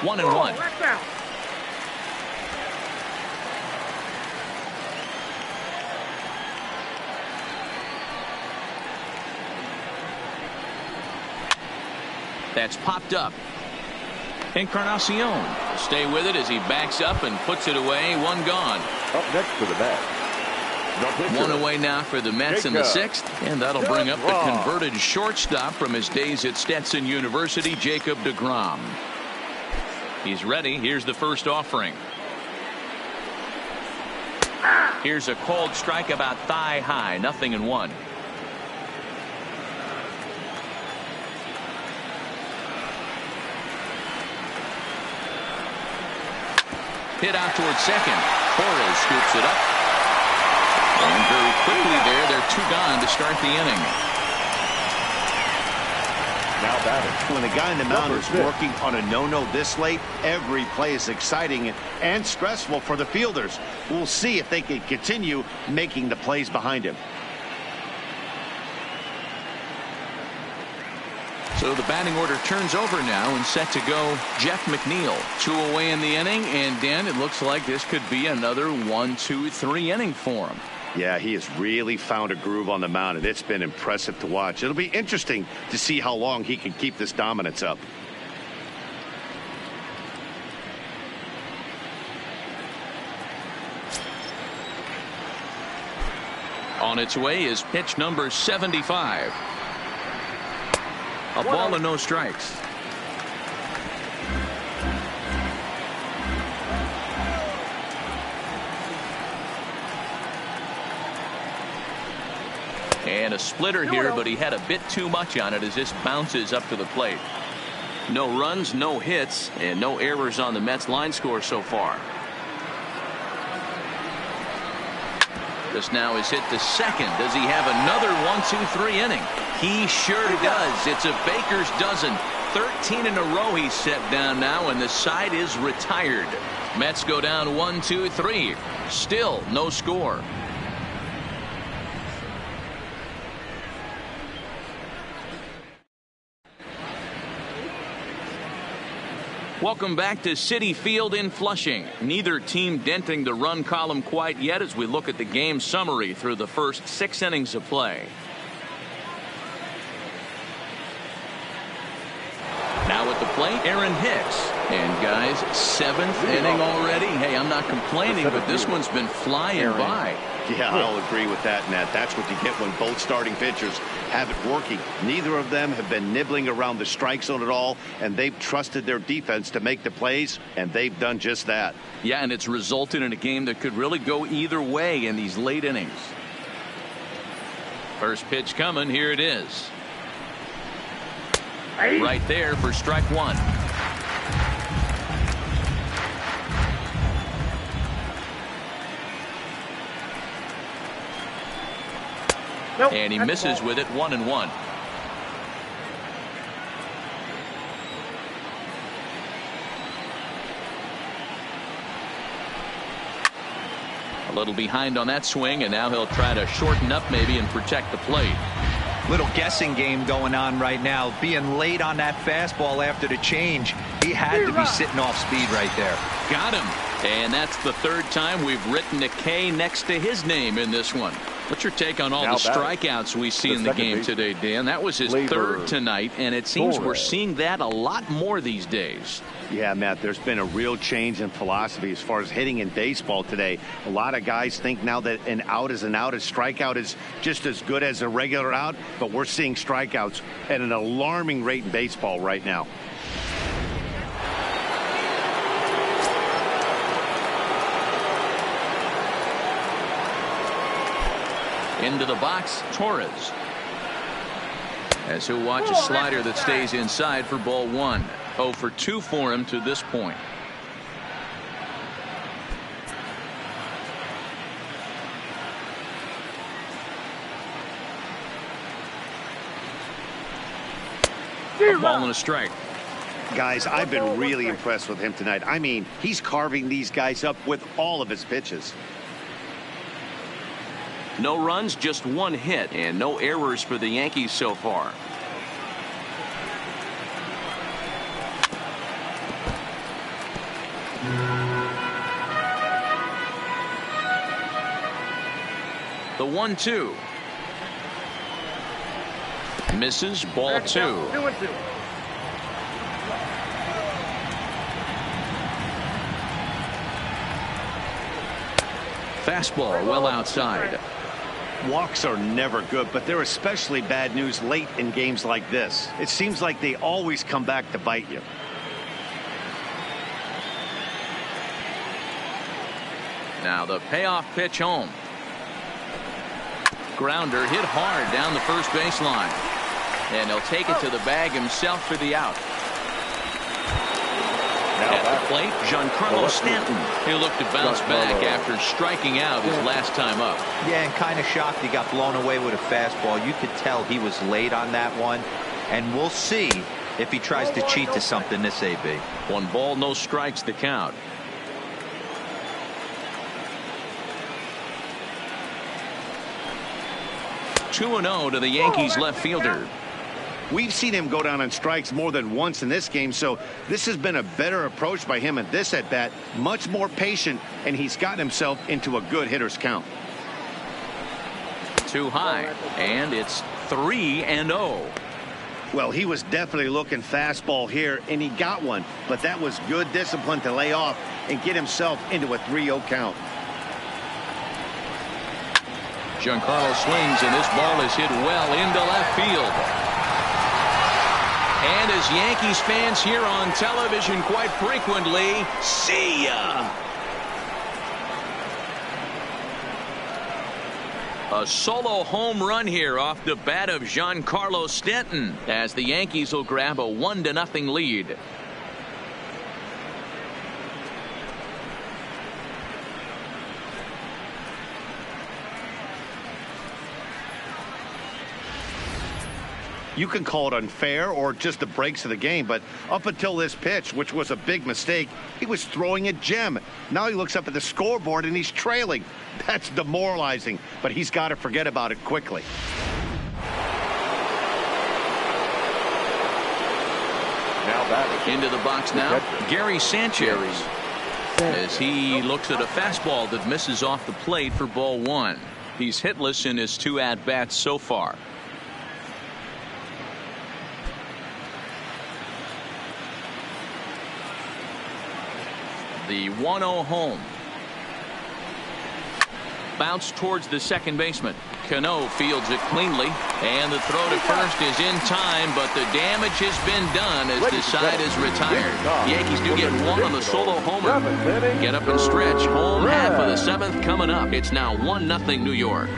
One and one. That's popped up. Encarnacion will stay with it as he backs up and puts it away. 1 gone. Up next to the bat. 1 away now for the Mets in the 6th. And that'll bring up the converted shortstop from his days at Stetson University, Jacob deGrom. He's ready. Here's the first offering. Here's a called strike about thigh high. 0-1. Hit out towards second. Torres scoops it up. And very quickly there, they're 2 gone to start the inning. Now batting. When the guy in the mound is working on a no-no this late, every play is exciting and stressful for the fielders. We'll see if they can continue making the plays behind him. So the batting order turns over now and set to go Jeff McNeil. 2 away in the inning, and Dan, it looks like this could be another 1, 2, 3 inning for him. Yeah, he has really found a groove on the mound, and it's been impressive to watch. It'll be interesting to see how long he can keep this dominance up. On its way is pitch number 75. A ball and no strikes. And a splitter here, but he had a bit too much on it as this bounces up to the plate. No runs, no hits, and no errors on the Mets line score so far. This now is hit to second. Does he have another 1-2-3 inning? He sure does. It's a baker's dozen. 13 in a row he's set down now, and the side is retired. Mets go down 1-2-3. Still no score. Welcome back to Citi Field in Flushing. Neither team denting the run column quite yet as we look at the game summary through the first 6 innings of play. Now at the plate, Aaron Hicks. And guys, 7th inning already. Hey, I'm not complaining, but this one's been flying by. Yeah, I'll agree with that, Matt. That's what you get when both starting pitchers have it working. Neither of them have been nibbling around the strike zone at all, and they've trusted their defense to make the plays, and they've done just that. Yeah, and it's resulted in a game that could really go either way in these late innings. First pitch coming. Here it is. Right there for strike one. Nope, and he misses with it, 1-1. A little behind on that swing, and now he'll try to shorten up maybe and protect the plate. Little guessing game going on right now. Being late on that fastball after the change. He had to be sitting off speed right there. Got him. And that's the 3rd time we've written a K next to his name in this one. What's your take on all the strikeouts we see in the game today, Dan? That was his 3rd tonight, and it seems we're seeing that a lot more these days. Yeah, Matt, there's been a real change in philosophy as far as hitting in baseball today. A lot of guys think now that an out is an out. A strikeout is just as good as a regular out, but we're seeing strikeouts at an alarming rate in baseball right now. Into the box, Torres. As he'll watch a slider that stays inside for ball 1. 0 for 2 for him to this point. A ball and a strike. Guys, I've been really impressed with him tonight. I mean, he's carving these guys up with all of his pitches. No runs, just 1 hit, and no errors for the Yankees so far. The 1-2. Misses, ball 2. 2-2. Fastball well outside. Walks are never good, but they're especially bad news late in games like this. It seems like they always come back to bite you. Now the payoff pitch home. Grounder hit hard down the first baseline. And he'll take it to the bag himself for the out. At the plate, Giancarlo Stanton. He'll look to bounce back after striking out his last time up. Yeah, and kind of shocked he got blown away with a fastball. You could tell he was late on that one. And we'll see if he tries to cheat to something this AB. 1 ball, no strikes the count. Two and 0 to the Yankees left fielder. We've seen him go down on strikes more than once in this game, so this has been a better approach by him at this at-bat. Much more patient, and he's gotten himself into a good hitter's count. Too high, and it's 3-0. Well, he was definitely looking fastball here, and he got one, but that was good discipline to lay off and get himself into a 3-0 count. Giancarlo swings, and this ball is hit well into left field. And as Yankees fans hear on television quite frequently, see ya. A solo home run here off the bat of Giancarlo Stanton as the Yankees will grab a 1-0 lead. You can call it unfair or just the breaks of the game, but up until this pitch, which was a big mistake, he was throwing a gem. Now he looks up at the scoreboard and he's trailing. That's demoralizing, but he's got to forget about it quickly. Now batting. Into the box now, Gary Sanchez, as he looks at a fastball that misses off the plate for ball 1. He's hitless in his 2 at-bats so far. The 1-0 home. Bounce towards the second baseman. Cano fields it cleanly, and the throw to first is in time, but the damage has been done as the side is retired. The Yankees do get 1 on the solo homer. Get up and stretch. Home half of the 7th coming up. It's now 1-0 New York.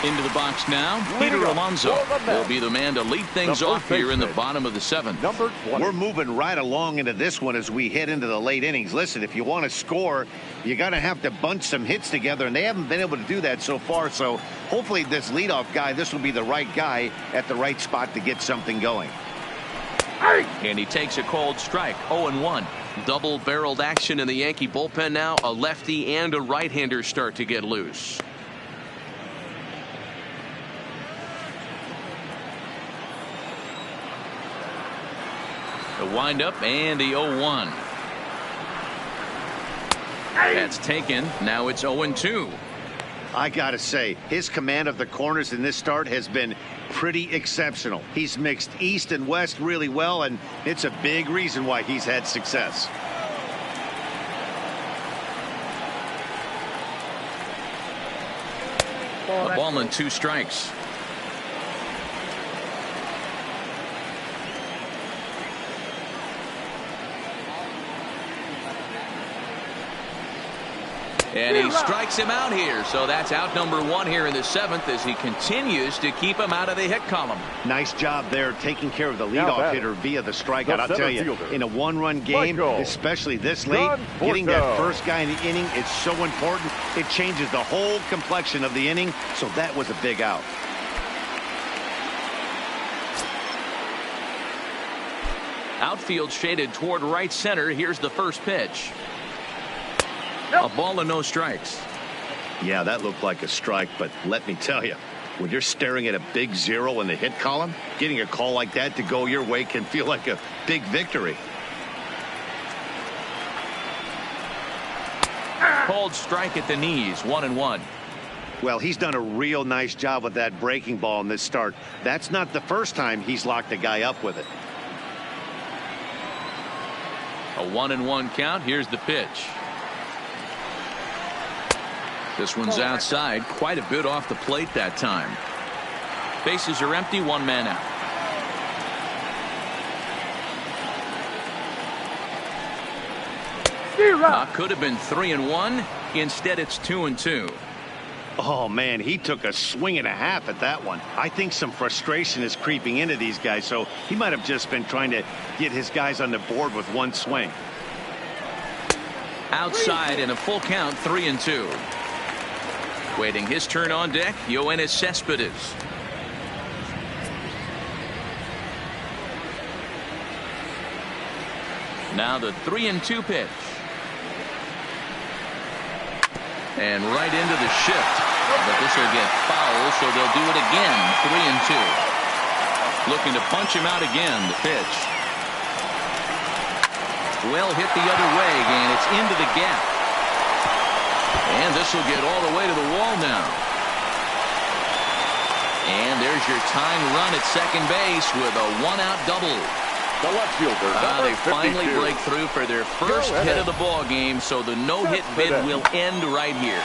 Into the box now, Peter Alonso will be the man to lead things off here in the bottom of the 7th. We're moving right along into this one as we head into the late innings. Listen, if you want to score, you got to have to bunch some hits together, and they haven't been able to do that so far. So hopefully this leadoff guy, this will be the right guy at the right spot to get something going. And he takes a cold strike, 0-1. Double-barreled action in the Yankee bullpen now. A lefty and a right-hander start to get loose. The windup and the 0-1. That's taken. Now it's 0-2. I got to say, his command of the corners in this start has been pretty exceptional. He's mixed east and west really well, and it's a big reason why he's had success. A ball and 2 strikes. And he strikes him out here. So that's out number 1 here in the 7th as he continues to keep him out of the hit column. Nice job there taking care of the leadoff hitter via the strikeout. I'll tell you, in a 1-run game, especially this late, getting that first guy in the inning is so important. It changes the whole complexion of the inning. So that was a big out. Outfield shaded toward right center. Here's the first pitch. A ball and no strikes. Yeah, that looked like a strike, but let me tell you, when you're staring at a big 0 in the hit column, getting a call like that to go your way can feel like a big victory. Cold strike at the knees, 1-1. Well, he's done a real nice job with that breaking ball in this start. That's not the first time he's locked a guy up with it. A 1-1 count. Here's the pitch. This one's outside, quite a bit off the plate that time. Bases are empty, 1 man out. Could have been 3-1. Instead, it's 2-2. Oh, man, he took a swing and a half at that one. I think some frustration is creeping into these guys, so he might have just been trying to get his guys on the board with 1 swing. Outside in a full count, 3-2. Waiting his turn on deck, Yoenis Cespedes. Now the 3-2 pitch. And right into the shift. But this will get foul, so they'll do it again. 3-2. Looking to punch him out again. The pitch. Well hit the other way, and it's into the gap. And this will get all the way to the wall now. And there's your tying run at second base with a 1-out double. The left fielder, They finally break through for their first hit of the ball game, so the no-hit bid will end right here.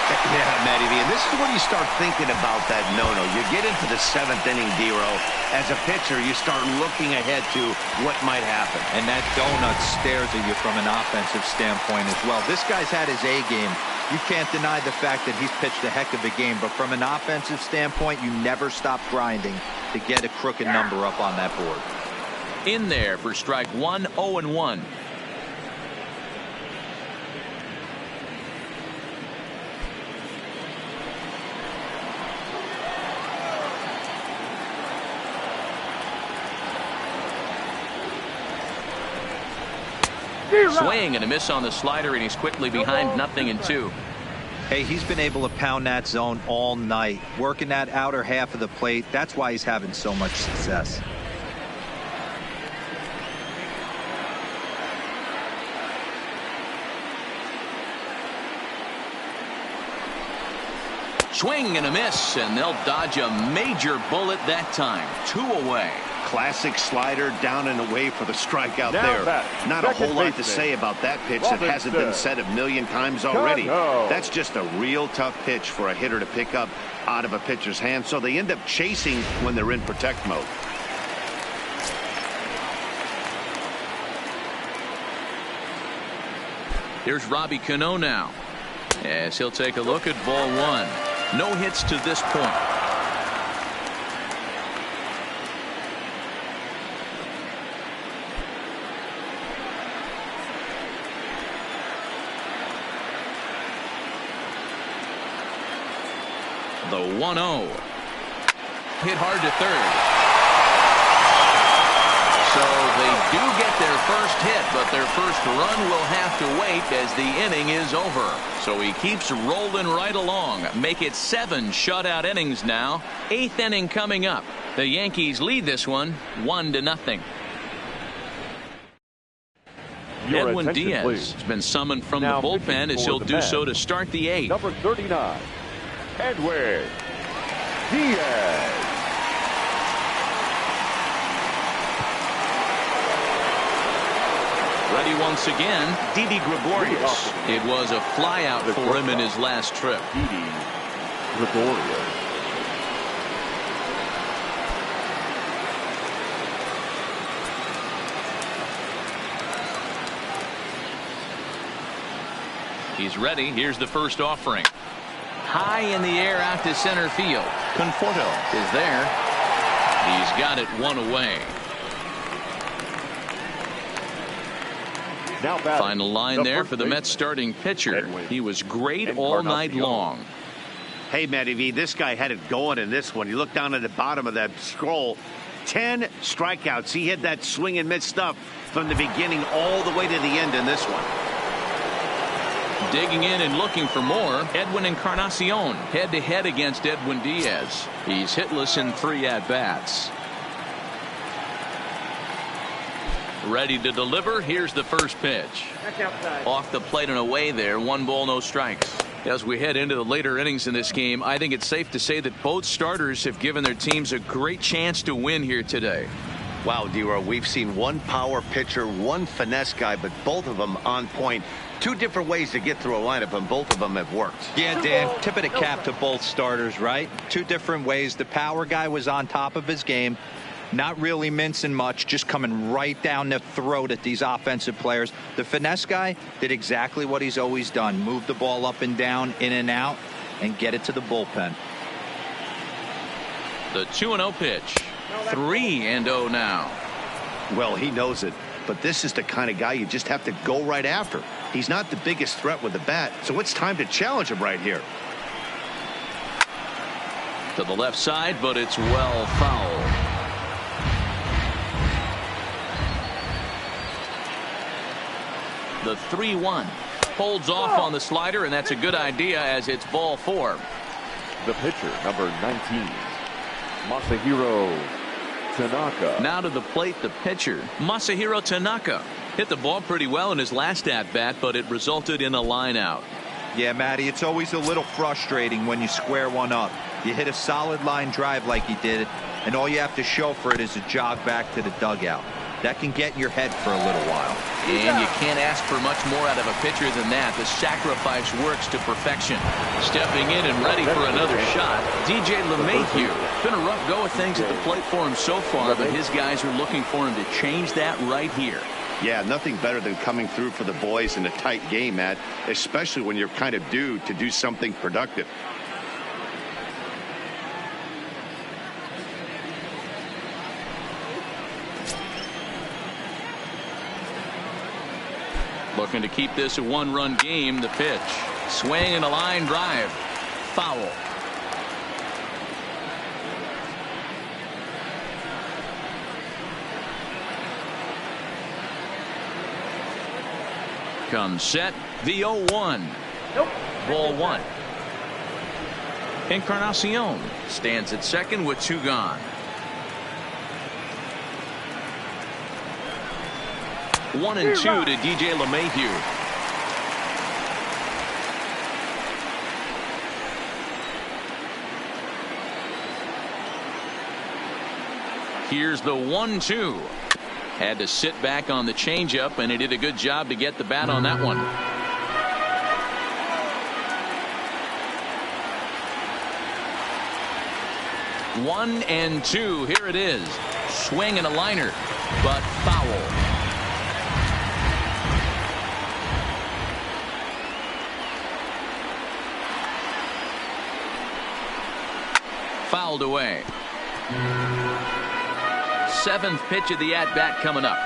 Yeah, Matty V, and this is when you start thinking about that no-no. You get into the 7th inning, D-Row. As a pitcher, you start looking ahead to what might happen. And that donut stares at you from an offensive standpoint as well. This guy's had his A game. You can't deny the fact that he's pitched a heck of a game, but from an offensive standpoint, you never stop grinding to get a crooked number up on that board. In there for strike one, 0-1. Swing and a miss on the slider, and he's quickly behind 0-2. Hey, he's been able to pound that zone all night, working that outer half of the plate. That's why he's having so much success. Swing and a miss, and they'll dodge a major bullet that time. 2 away. Classic slider down and away for the strikeout Now there. back, Not a whole lot to baseman, say about that pitch that hasn't been said a million times already. No. That's just a real tough pitch for a hitter to pick up out of a pitcher's hand, so they end up chasing when they're in protect mode. Here's Robbie Cano now, as he'll take a look at ball 1. No hits to this point. The 1-0. Hit hard to third. So they do get their first hit, but their first run will have to wait as the inning is over. So he keeps rolling right along. Make it 7 shutout innings now. 8th inning coming up. The Yankees lead this one 1-0. Your Edwin attention, Diaz please. has been summoned from Now the pitching bullpen as for he'll the do Mets, so to start the 8th. Number 39, Edwin Diaz. Ready once again, Didi Gregorius. It was a flyout for him in his last trip. Didi Gregorius. He's ready. Here's the first offering. High in the air out to center field. Conforto is there. He's got it 1 away. Now batting, Final line there for the Mets starting pitcher. Edwin He was great all night long. Hey, Matty V, this guy had it going in this one. You look down at the bottom of that scroll. 10 strikeouts. He had that swing and miss stuff from the beginning all the way to the end in this one. Digging in and looking for more. Edwin Encarnacion head-to-head against Edwin Diaz. He's hitless in 3 at-bats. Ready to deliver. Here's the first pitch. Off the plate and away there. 1 ball, no strikes. As we head into the later innings in this game, I think it's safe to say that both starters have given their teams a great chance to win here today. Wow, D-Row, we've seen one power pitcher, one finesse guy, but both of them on point. 2 different ways to get through a lineup, and both of them have worked. Yeah, Dan, tip of the cap to both starters, right? 2 different ways. The power guy was on top of his game, not really mincing much, just coming right down the throat at these offensive players. The finesse guy did exactly what he's always done. Move the ball up and down, in and out, and get it to the bullpen. The 2-0 pitch. 3-0 now. Well, he knows it, but this is the kind of guy you just have to go right after. He's not the biggest threat with the bat, so it's time to challenge him right here. To the left side, but it's well foul. The 3-1 holds off on the slider, and that's a good idea as it's ball 4. The pitcher, number 19, Masahiro Tanaka. Now to the plate, the pitcher, Masahiro Tanaka. Hit the ball pretty well in his last at-bat, but it resulted in a line out. Yeah, Matty, it's always a little frustrating when you square one up. You hit a solid line drive like he did, and all you have to show for it is a jog back to the dugout. That can get in your head for a little while. And you can't ask for much more out of a pitcher than that. The sacrifice works to perfection. Stepping in and ready for another shot, DJ LeMahieu. Been a rough go of things at the plate for him so far, but his guys are looking for him to change that right here. Yeah, nothing better than coming through for the boys in a tight game, Matt, especially when you're kind of due to do something productive. Looking to keep this a one-run game. The pitch. Swing and a line drive. Foul. Comes set. The 0-1. Nope. Ball one. Encarnacion stands at second with 2 gone. 1-2 to DJ LeMahieu. Here's the 1-2. Had to sit back on the changeup, and he did a good job to get the bat on that one. One and two. Here it is. Swing and a liner, but foul. Fouled away. 7th pitch of the at-bat coming up.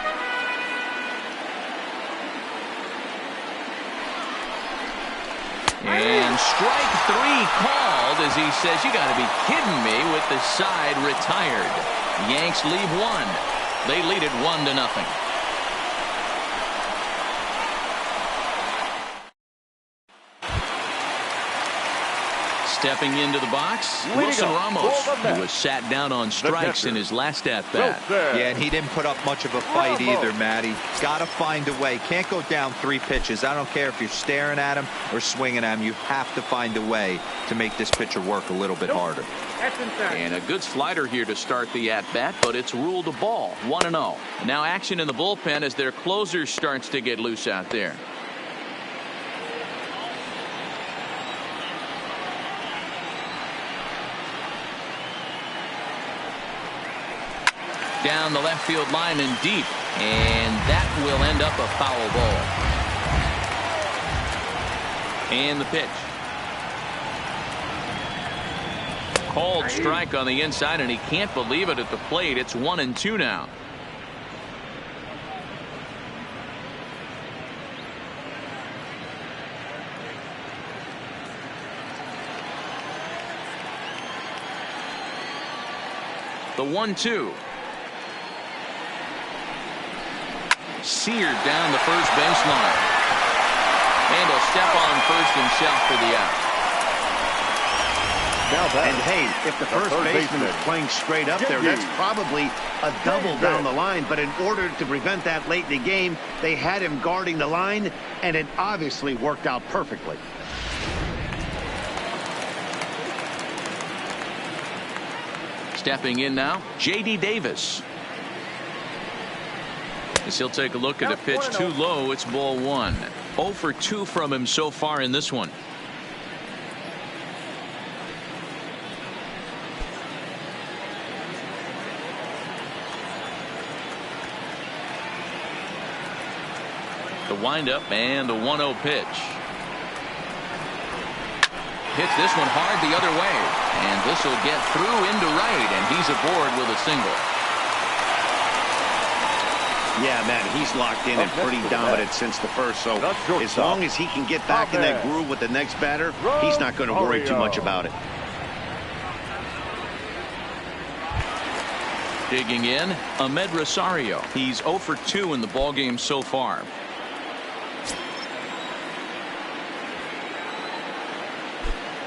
And strike 3 called as he says, you got to be kidding me, with the side retired. Yanks leave 1. They lead it 1-0. Stepping into the box, Wilson Ramos, who was sat down on strikes in his last at-bat. Yeah, and he didn't put up much of a fight either, Matty. Got to find a way. Can't go down 3 pitches. I don't care if you're staring at him or swinging at him. You have to find a way to make this pitcher work a little bit harder. And a good slider here to start the at-bat, but it's ruled a ball. 1-0. Now action in the bullpen as their closer starts to get loose out there. Down the left field line and deep, and that will end up a foul ball. And the pitch. Called strike on the inside, and he can't believe it at the plate. It's 1-2 now. The 1-2. Seared down the first baseline. And he'll step on first himself for the out. And hey, if the first baseman is playing straight up there, that's probably a double down the line. But in order to prevent that late in the game, they had him guarding the line, and it obviously worked out perfectly. Stepping in now, J.D. Davis. As he'll take a look at a pitch too low, it's ball 1. 0 for 2 from him so far in this one. The windup and the 1-0 pitch. Hits this one hard the other way, and this will get through into right, and he's aboard with a single. Yeah, man, he's locked in and pretty dominant since the first, so as long as he can get back in that groove with the next batter, he's not going to worry too much about it. Digging in, Ahmed Rosario. He's 0 for 2 in the ballgame so far.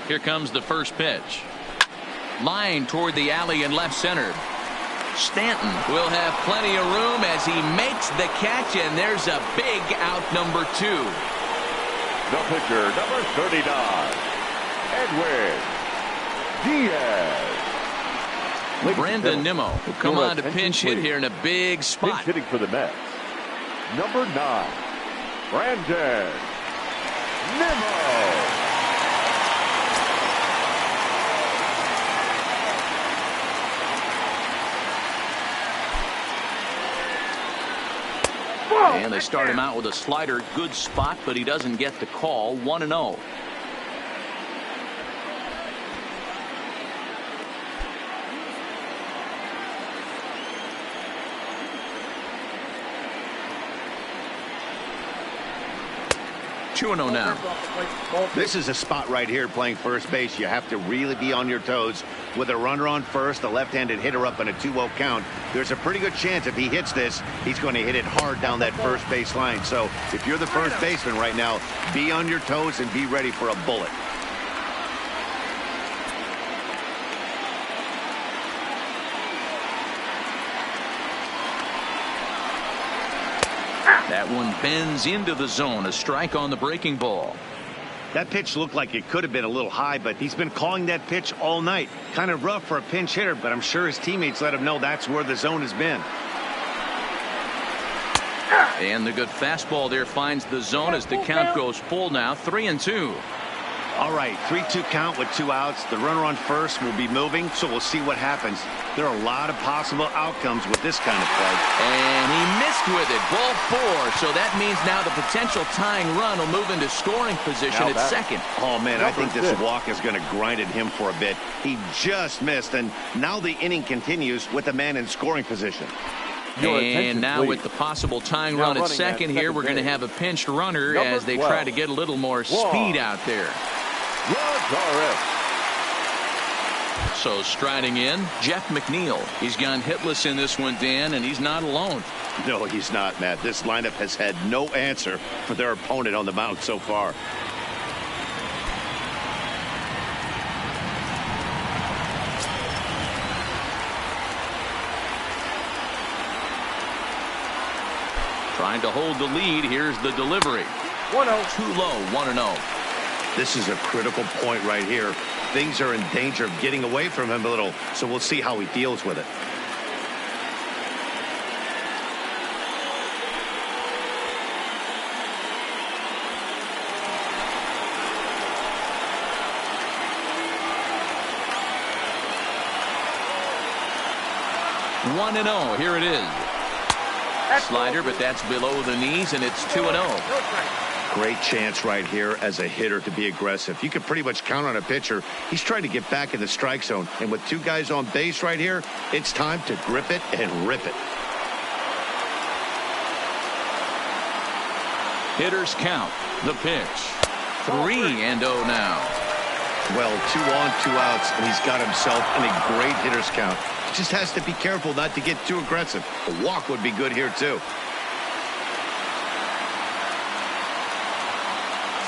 Here comes the first pitch. Line toward the alley in left center. Stanton will have plenty of room as he makes the catch, and there's a big out, number 2. The pitcher, number 39, Edwin Diaz. Brandon Nimmo will come on to pinch hit here in a big spot. Pinch hitting for the Mets. Number 9, Brandon Nimmo. And they start him out with a slider. Good spot, but he doesn't get the call. 1-0. Now. This is a spot right here playing first base. You have to really be on your toes. With a runner on first, a left-handed hitter up in a 2-0 count, there's a pretty good chance if he hits this, he's going to hit it hard down that first base line. So if you're the first baseman right now, be on your toes and be ready for a bullet. That one bends into the zone. A strike on the breaking ball. That pitch looked like it could have been a little high, but he's been calling that pitch all night. Kind of rough for a pinch hitter, but I'm sure his teammates let him know that's where the zone has been. And the good fastball there finds the zone as the count goes full now. 3-2. All right, 3-2 count with 2 outs. The runner on first will be moving, so we'll see what happens. There are a lot of possible outcomes with this kind of play. And he missed with it. Ball 4. So that means now the potential tying run will move into scoring position at second. Oh, man, I think this walk is going to grind at him for a bit. He just missed, and now the inning continues with the man in scoring position. And now with the possible tying run at second here, we're going to have a pinched runner as they try to get a little more speed out there. So striding in, Jeff McNeil. He's gone hitless in this one, Dan, and he's not alone. No, he's not, Matt. This lineup has had no answer for their opponent on the mound so far. Trying to hold the lead. Here's the delivery. 1-0. Too low. 1-0. This is a critical point right here. Things are in danger of getting away from him a little, so we'll see how he deals with it. One and 0. Here it is. Slider, but that's below the knees, and it's 2-0. Great chance right here as a hitter to be aggressive. You can pretty much count on a pitcher. He's trying to get back in the strike zone. And with 2 guys on base right here, it's time to grip it and rip it. Hitters count. The pitch. 3-0 now. Well, 2 on, 2 outs, and he's got himself in a great hitter's count. Just has to be careful not to get too aggressive. A walk would be good here, too.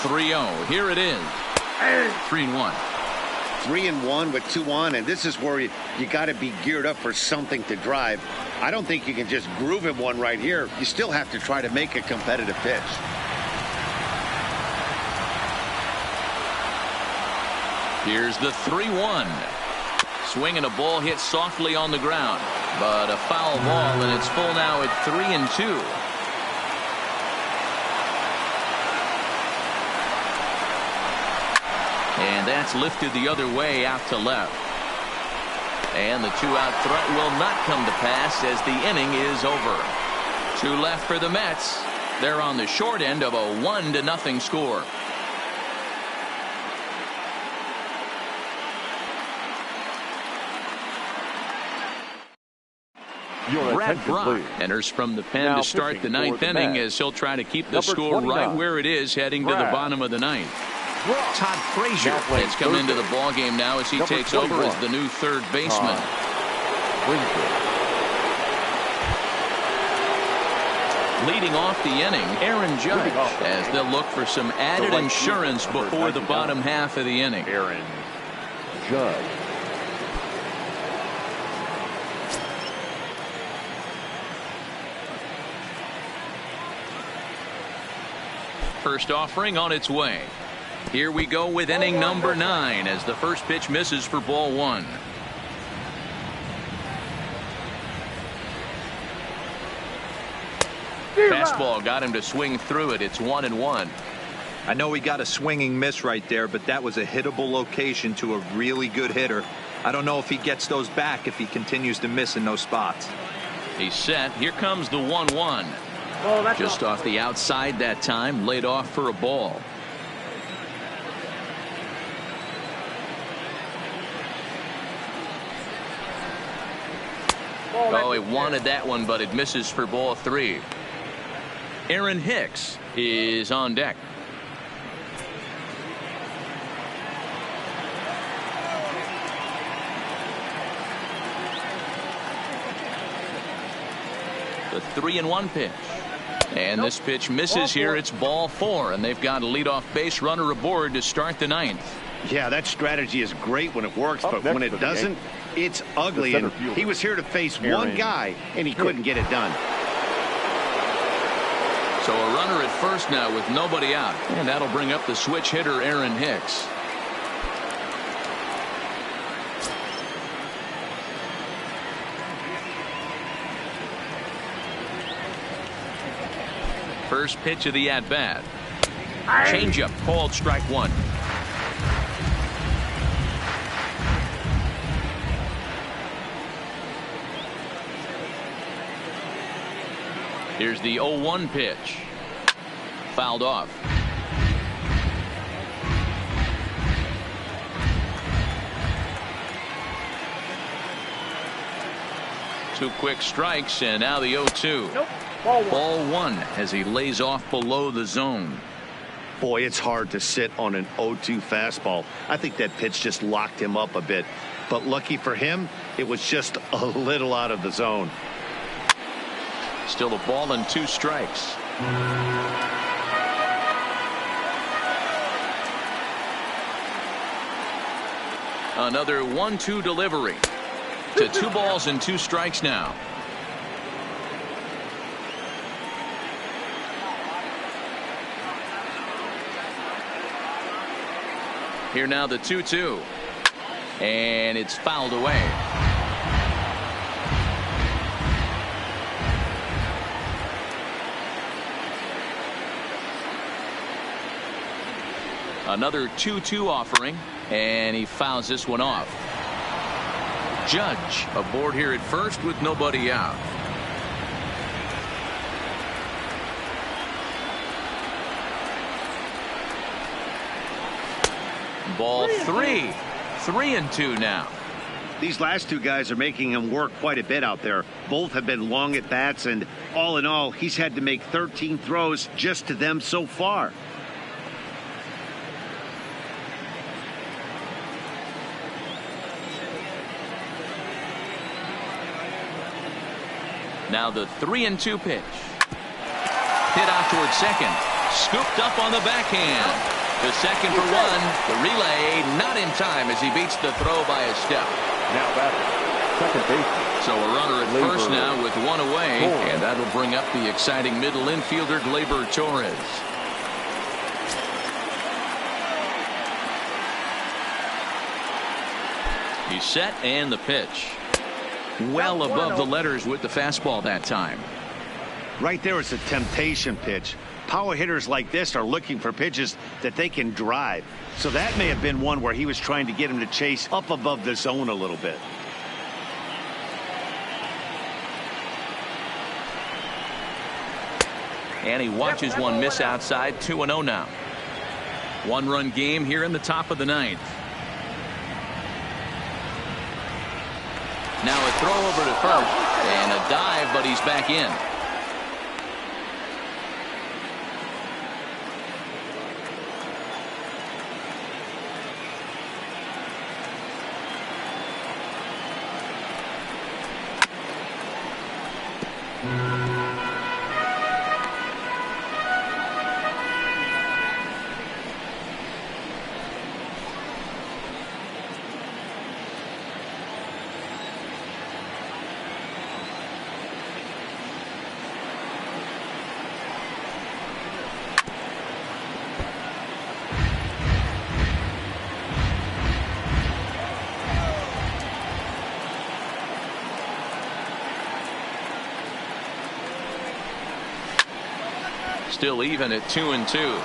3-0. Here it is. 3-1. 3-1 with 2 on, and this is where you got to be geared up for something to drive. I don't think you can just groove him one right here. You still have to try to make a competitive pitch. Here's the 3-1. Swinging a ball hit softly on the ground, but a foul ball, and it's full now at 3-2. And that's lifted the other way out to left. And the 2-out threat will not come to pass as the inning is over. 2 left for the Mets. They're on the short end of a 1-0 score. Brad Brock enters from the pen to start the 9th inning as he'll try to keep the score right where it is heading to the bottom of the 9th. Todd Frazier has come into the ballgame now as he takes over as the new third baseman. Leading off the inning, Aaron Judge, as they'll look for some added insurance before the bottom half of the inning. Aaron Judge. First offering on its way. Here we go with inning number 9 as the first pitch misses for ball 1. Fastball got him to swing through it. It's 1-1. I know he got a swinging miss right there, but that was a hittable location to a really good hitter. I don't know if he gets those back if he continues to miss in those spots. He's set. Here comes the 1-1. Just off the outside that time, laid off for a ball. Oh, he wanted that one, but it misses for ball 3. Aaron Hicks is on deck. The 3-1 pitch. And this pitch misses here. It's ball 4, and they've got a leadoff base runner aboard to start the 9th. Yeah, that strategy is great when it works, but when it doesn't, it's ugly. And he was here to face one guy, and he couldn't get it done. So a runner at first now with nobody out, and that'll bring up the switch hitter Aaron Hicks. First pitch of the at-bat. Changeup called strike 1. Here's the 0-1 pitch. Fouled off. Two quick strikes, and now the 0-2. Nope. Ball 1 as he lays off below the zone. Boy, it's hard to sit on an 0-2 fastball. I think that pitch just locked him up a bit. But lucky for him, it was just a little out of the zone. Still a ball and 2 strikes. Another 1-2 delivery. To 2 balls and 2 strikes now. Here now the 2-2. And it's fouled away. Another 2-2 offering, and he fouls this one off. Judge aboard here at first with nobody out. Ball 3. 3-2 now. These last 2 guys are making him work quite a bit out there. Both have been long at bats, and all in all, he's had to make 13 throws just to them so far. Now the 3-2 pitch. Hit out towards second. Scooped up on the backhand. The second for 1. The relay not in time as he beats the throw by a step. Now batter, second base. So a runner at first now with 1 away, and that'll bring up the exciting middle infielder Gleyber Torres. He's set, and the pitch. Well above the letters with the fastball that time. Right there is a temptation pitch. Power hitters like this are looking for pitches that they can drive. So that may have been one where he was trying to get him to chase up above the zone a little bit. And he watches one miss outside. 2-0 now. 1-run game here in the top of the 9th. Now a throw over to first and a dive, but he's back in. Still even at 2-2.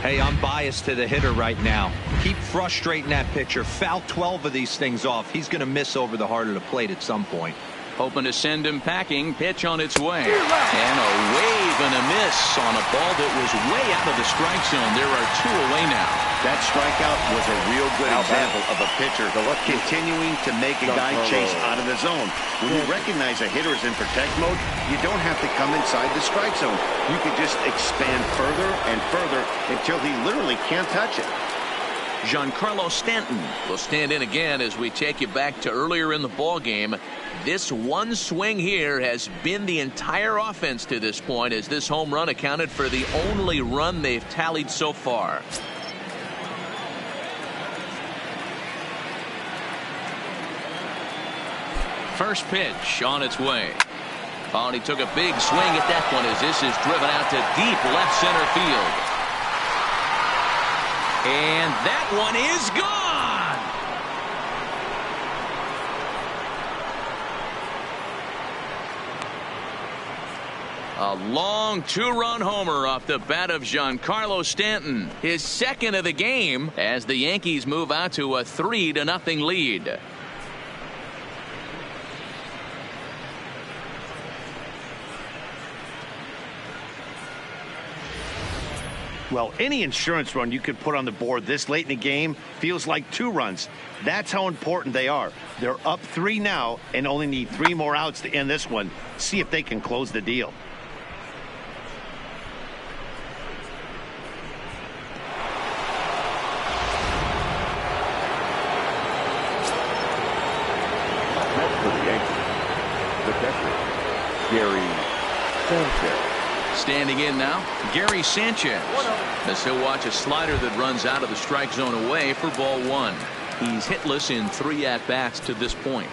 Hey, I'm biased to the hitter right now. Keep frustrating that pitcher. Foul 12 of these things off. He's going to miss over the heart of the plate at some point. Hoping to send him packing. Pitch on its way. And a wave and a miss on a ball that was way out of the strike zone. There are 2 away now. That strikeout was a real good example of a pitcher continuing to make a guy chase out of the zone. When you recognize a hitter is in protect mode, you don't have to come inside the strike zone. You could just expand further and further until he literally can't touch it. Giancarlo Stanton will stand in again as we take you back to earlier in the ball game. This one swing here has been the entire offense to this point, as this home run accounted for the only run they've tallied so far. First pitch on its way. Oh, and he took a big swing at that one as this is driven out to deep left center field. And that one is gone. A long 2-run homer off the bat of Giancarlo Stanton. His second of the game as the Yankees move out to a 3-0 lead. Well, any insurance run you could put on the board this late in the game feels like 2 runs. That's how important they are. They're up 3 now and only need 3 more outs to end this one. See if they can close the deal. Next for the Yankees, the catcher, Gary Sanchez. Standing in now, Gary Sanchez. As he'll watch a slider that runs out of the strike zone away for ball 1. He's hitless in 3 at-bats to this point.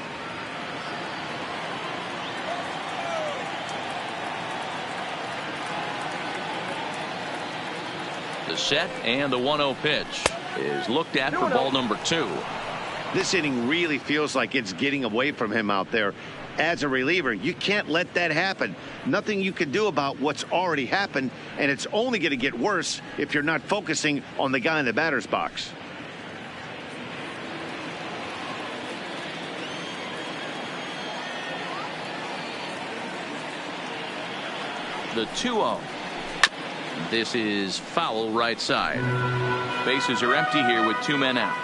The set and the 1-0 pitch is looked at for ball number 2. This inning really feels like it's getting away from him out there. As a reliever, you can't let that happen. Nothing you can do about what's already happened, and it's only going to get worse if you're not focusing on the guy in the batter's box. The 2-0. This is foul right side. Bases are empty here with 2 men out.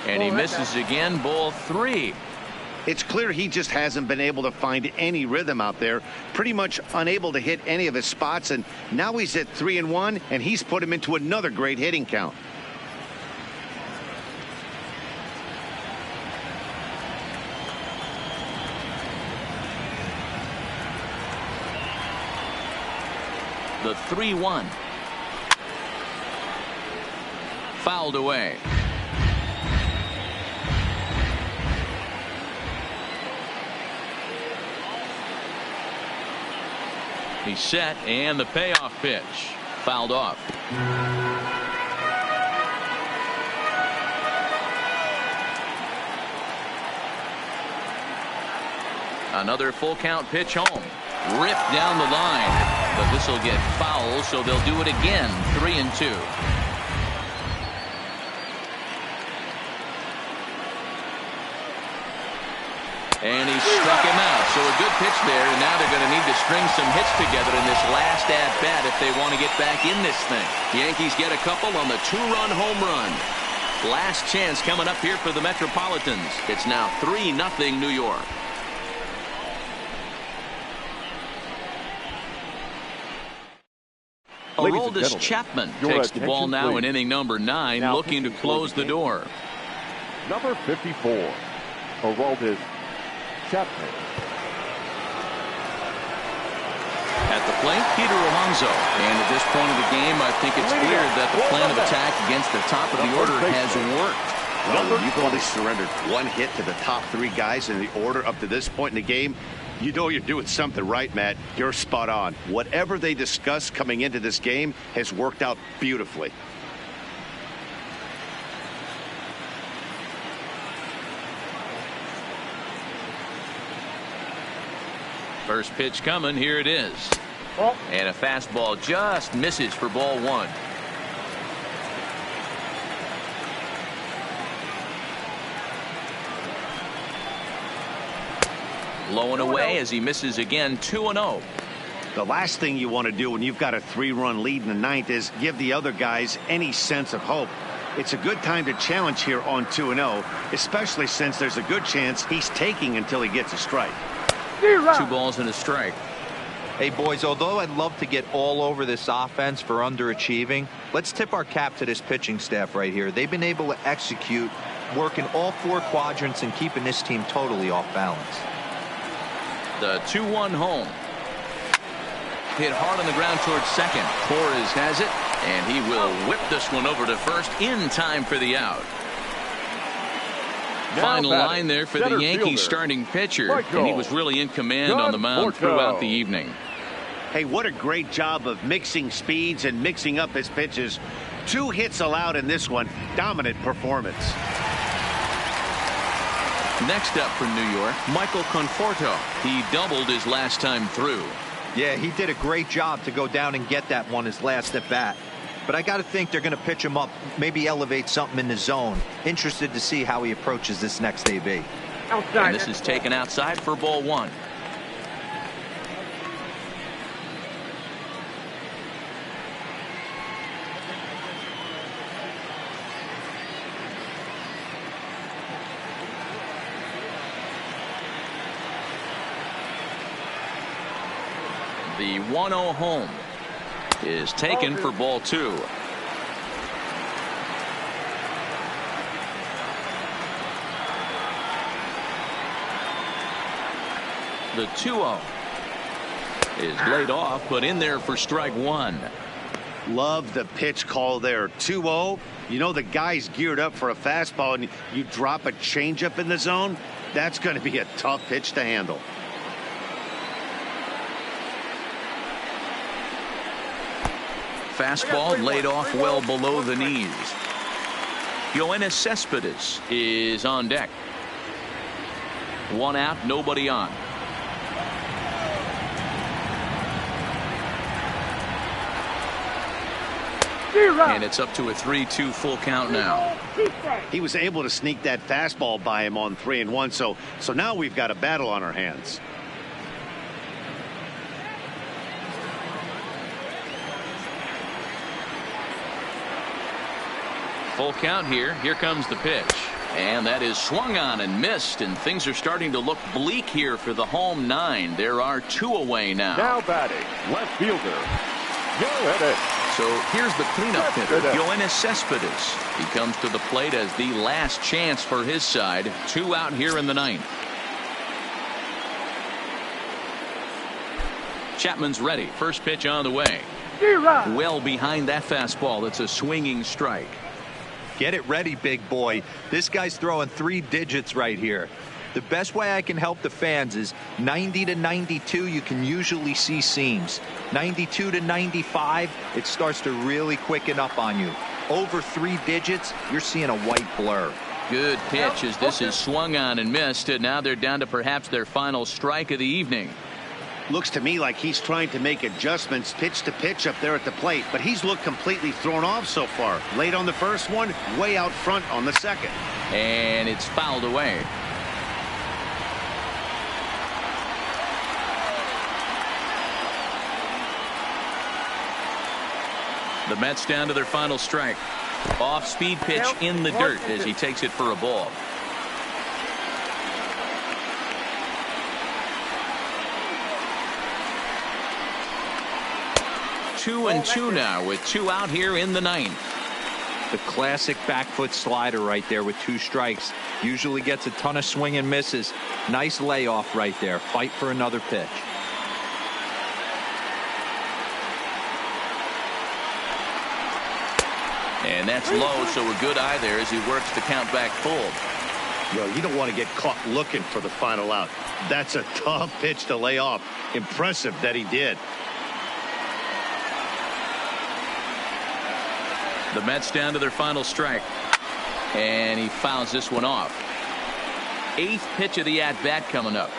And he misses again, ball 3. It's clear he just hasn't been able to find any rhythm out there. Pretty much unable to hit any of his spots, and now he's at 3-1, and he's put him into another great hitting count. The 3-1. Fouled away. He's set, and the payoff pitch fouled off. Another full count pitch home. Ripped down the line, but this will get foul, so they'll do it again. 3-2. And he struck him out. So a good pitch there, and now they're going to need to string some hits together in this last at-bat if they want to get back in this thing. Yankees get a couple on the 2-run home run. Last chance coming up here for the Metropolitans. It's now 3-0 New York. Aroldis Chapman takes the ball now in inning number 9, looking to close the door. Number 54, Aroldis Chapman. At the plate, Peter Alonso. And at this point of the game, I think it's clear that the plan of attack against the top of the order has worked. Well, you've only surrendered one hit to the top three guys in the order up to this point in the game. You know you're doing something right, Matt. You're spot on. Whatever they discussed coming into this game has worked out beautifully. First pitch coming. Here it is. And a fastball just misses for ball one. Low and away as he misses again. 2-0. The last thing you want to do when you've got a 3-run lead in the ninth is give the other guys any sense of hope. It's a good time to challenge here on 2-0, especially since there's a good chance he's taking until he gets a strike. 2 balls and a strike. Hey, boys, although I'd love to get all over this offense for underachieving, let's tip our cap to this pitching staff right here. They've been able to execute, working all 4 quadrants and keeping this team totally off balance. The 2-1 home. Hit hard on the ground towards second. Torres has it, and he will whip this one over to first in time for the out. Final line there for the Yankees starting pitcher, and he was really in command on the mound throughout the evening. Hey, what a great job of mixing speeds and mixing up his pitches. 2 hits allowed in this one. Dominant performance. Next up from New York, Michael Conforto. He doubled his last time through. Yeah, he did a great job to go down and get that one his last at bat. But I got to think they're going to pitch him up, maybe elevate something in the zone. Interested to see how he approaches this next AB. Outside. And this is taken outside for ball one. The 1-0 home is taken for ball two. The 2-0 is laid off, but in there for strike one. Love the pitch call there. 2-0. You know the guy's geared up for a fastball, and you drop a changeup in the zone. That's going to be a tough pitch to handle. Fastball laid off well below the knees. Yoenis Cespedes is on deck. 1 out, nobody on. And it's up to a 3-2 full count now. He was able to sneak that fastball by him on 3-1, so now we've got a battle on our hands. Full count here. Here comes the pitch. And that is swung on and missed, and things are starting to look bleak here for the home 9. There are 2 away now. Now batting, left fielder, Yoenis. So here's the cleanup hitter, Yoenis Cespedes. He comes to the plate as the last chance for his side. 2 out here in the 9th. Chapman's ready. First pitch on the way. Well behind that fastball. It's a swinging strike. Get it ready, big boy. This guy's throwing 3 digits right here. The best way I can help the fans is 90 to 92. You can usually see seams. 92 to 95, it starts to really quicken up on you. Over 3 digits, you're seeing a white blur. Good pitch as this is swung on and missed, and now they're down to perhaps their final strike of the evening. Looks to me like he's trying to make adjustments pitch to pitch up there at the plate, but he's looked completely thrown off so far. Late on the first one, way out front on the second. And it's fouled away. The Mets down to their final strike. Off-speed pitch in the dirt as he takes it for a ball. Two and 2 now with 2 out here in the 9th. The classic back foot slider right there with 2 strikes. Usually gets a ton of swing and misses. Nice layoff right there. Fight for another pitch. And that's low, so a good eye there as he works the count back full. Well, you don't want to get caught looking for the final out. That's a tough pitch to lay off. Impressive that he did. The Mets down to their final strike. And he fouls this one off. 8th pitch of the at-bat coming up.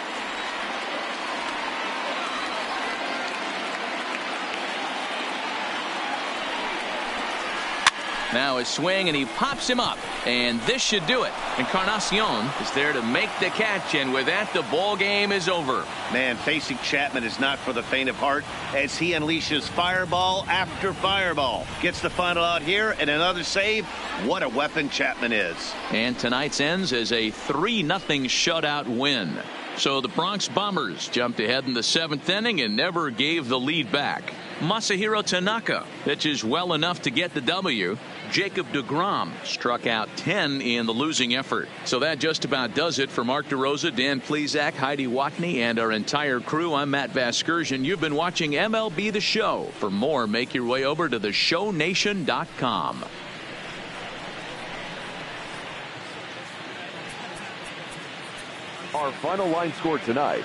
Now his swing, and he pops him up. And this should do it. Encarnacion is there to make the catch, and with that, the ball game is over. Man, facing Chapman is not for the faint of heart as he unleashes fireball after fireball. Gets the final out here and another save. What a weapon Chapman is. And tonight's ends as a 3-0 shutout win. So the Bronx Bombers jumped ahead in the 7th inning and never gave the lead back. Masahiro Tanaka pitches well enough to get the W. Jacob deGrom struck out 10 in the losing effort. So that just about does it for Mark DeRosa, Dan Plesac, Heidi Watney, and our entire crew. I'm Matt Vasgersian. You've been watching MLB The Show. For more, make your way over to theshownation.com. Our final line score tonight.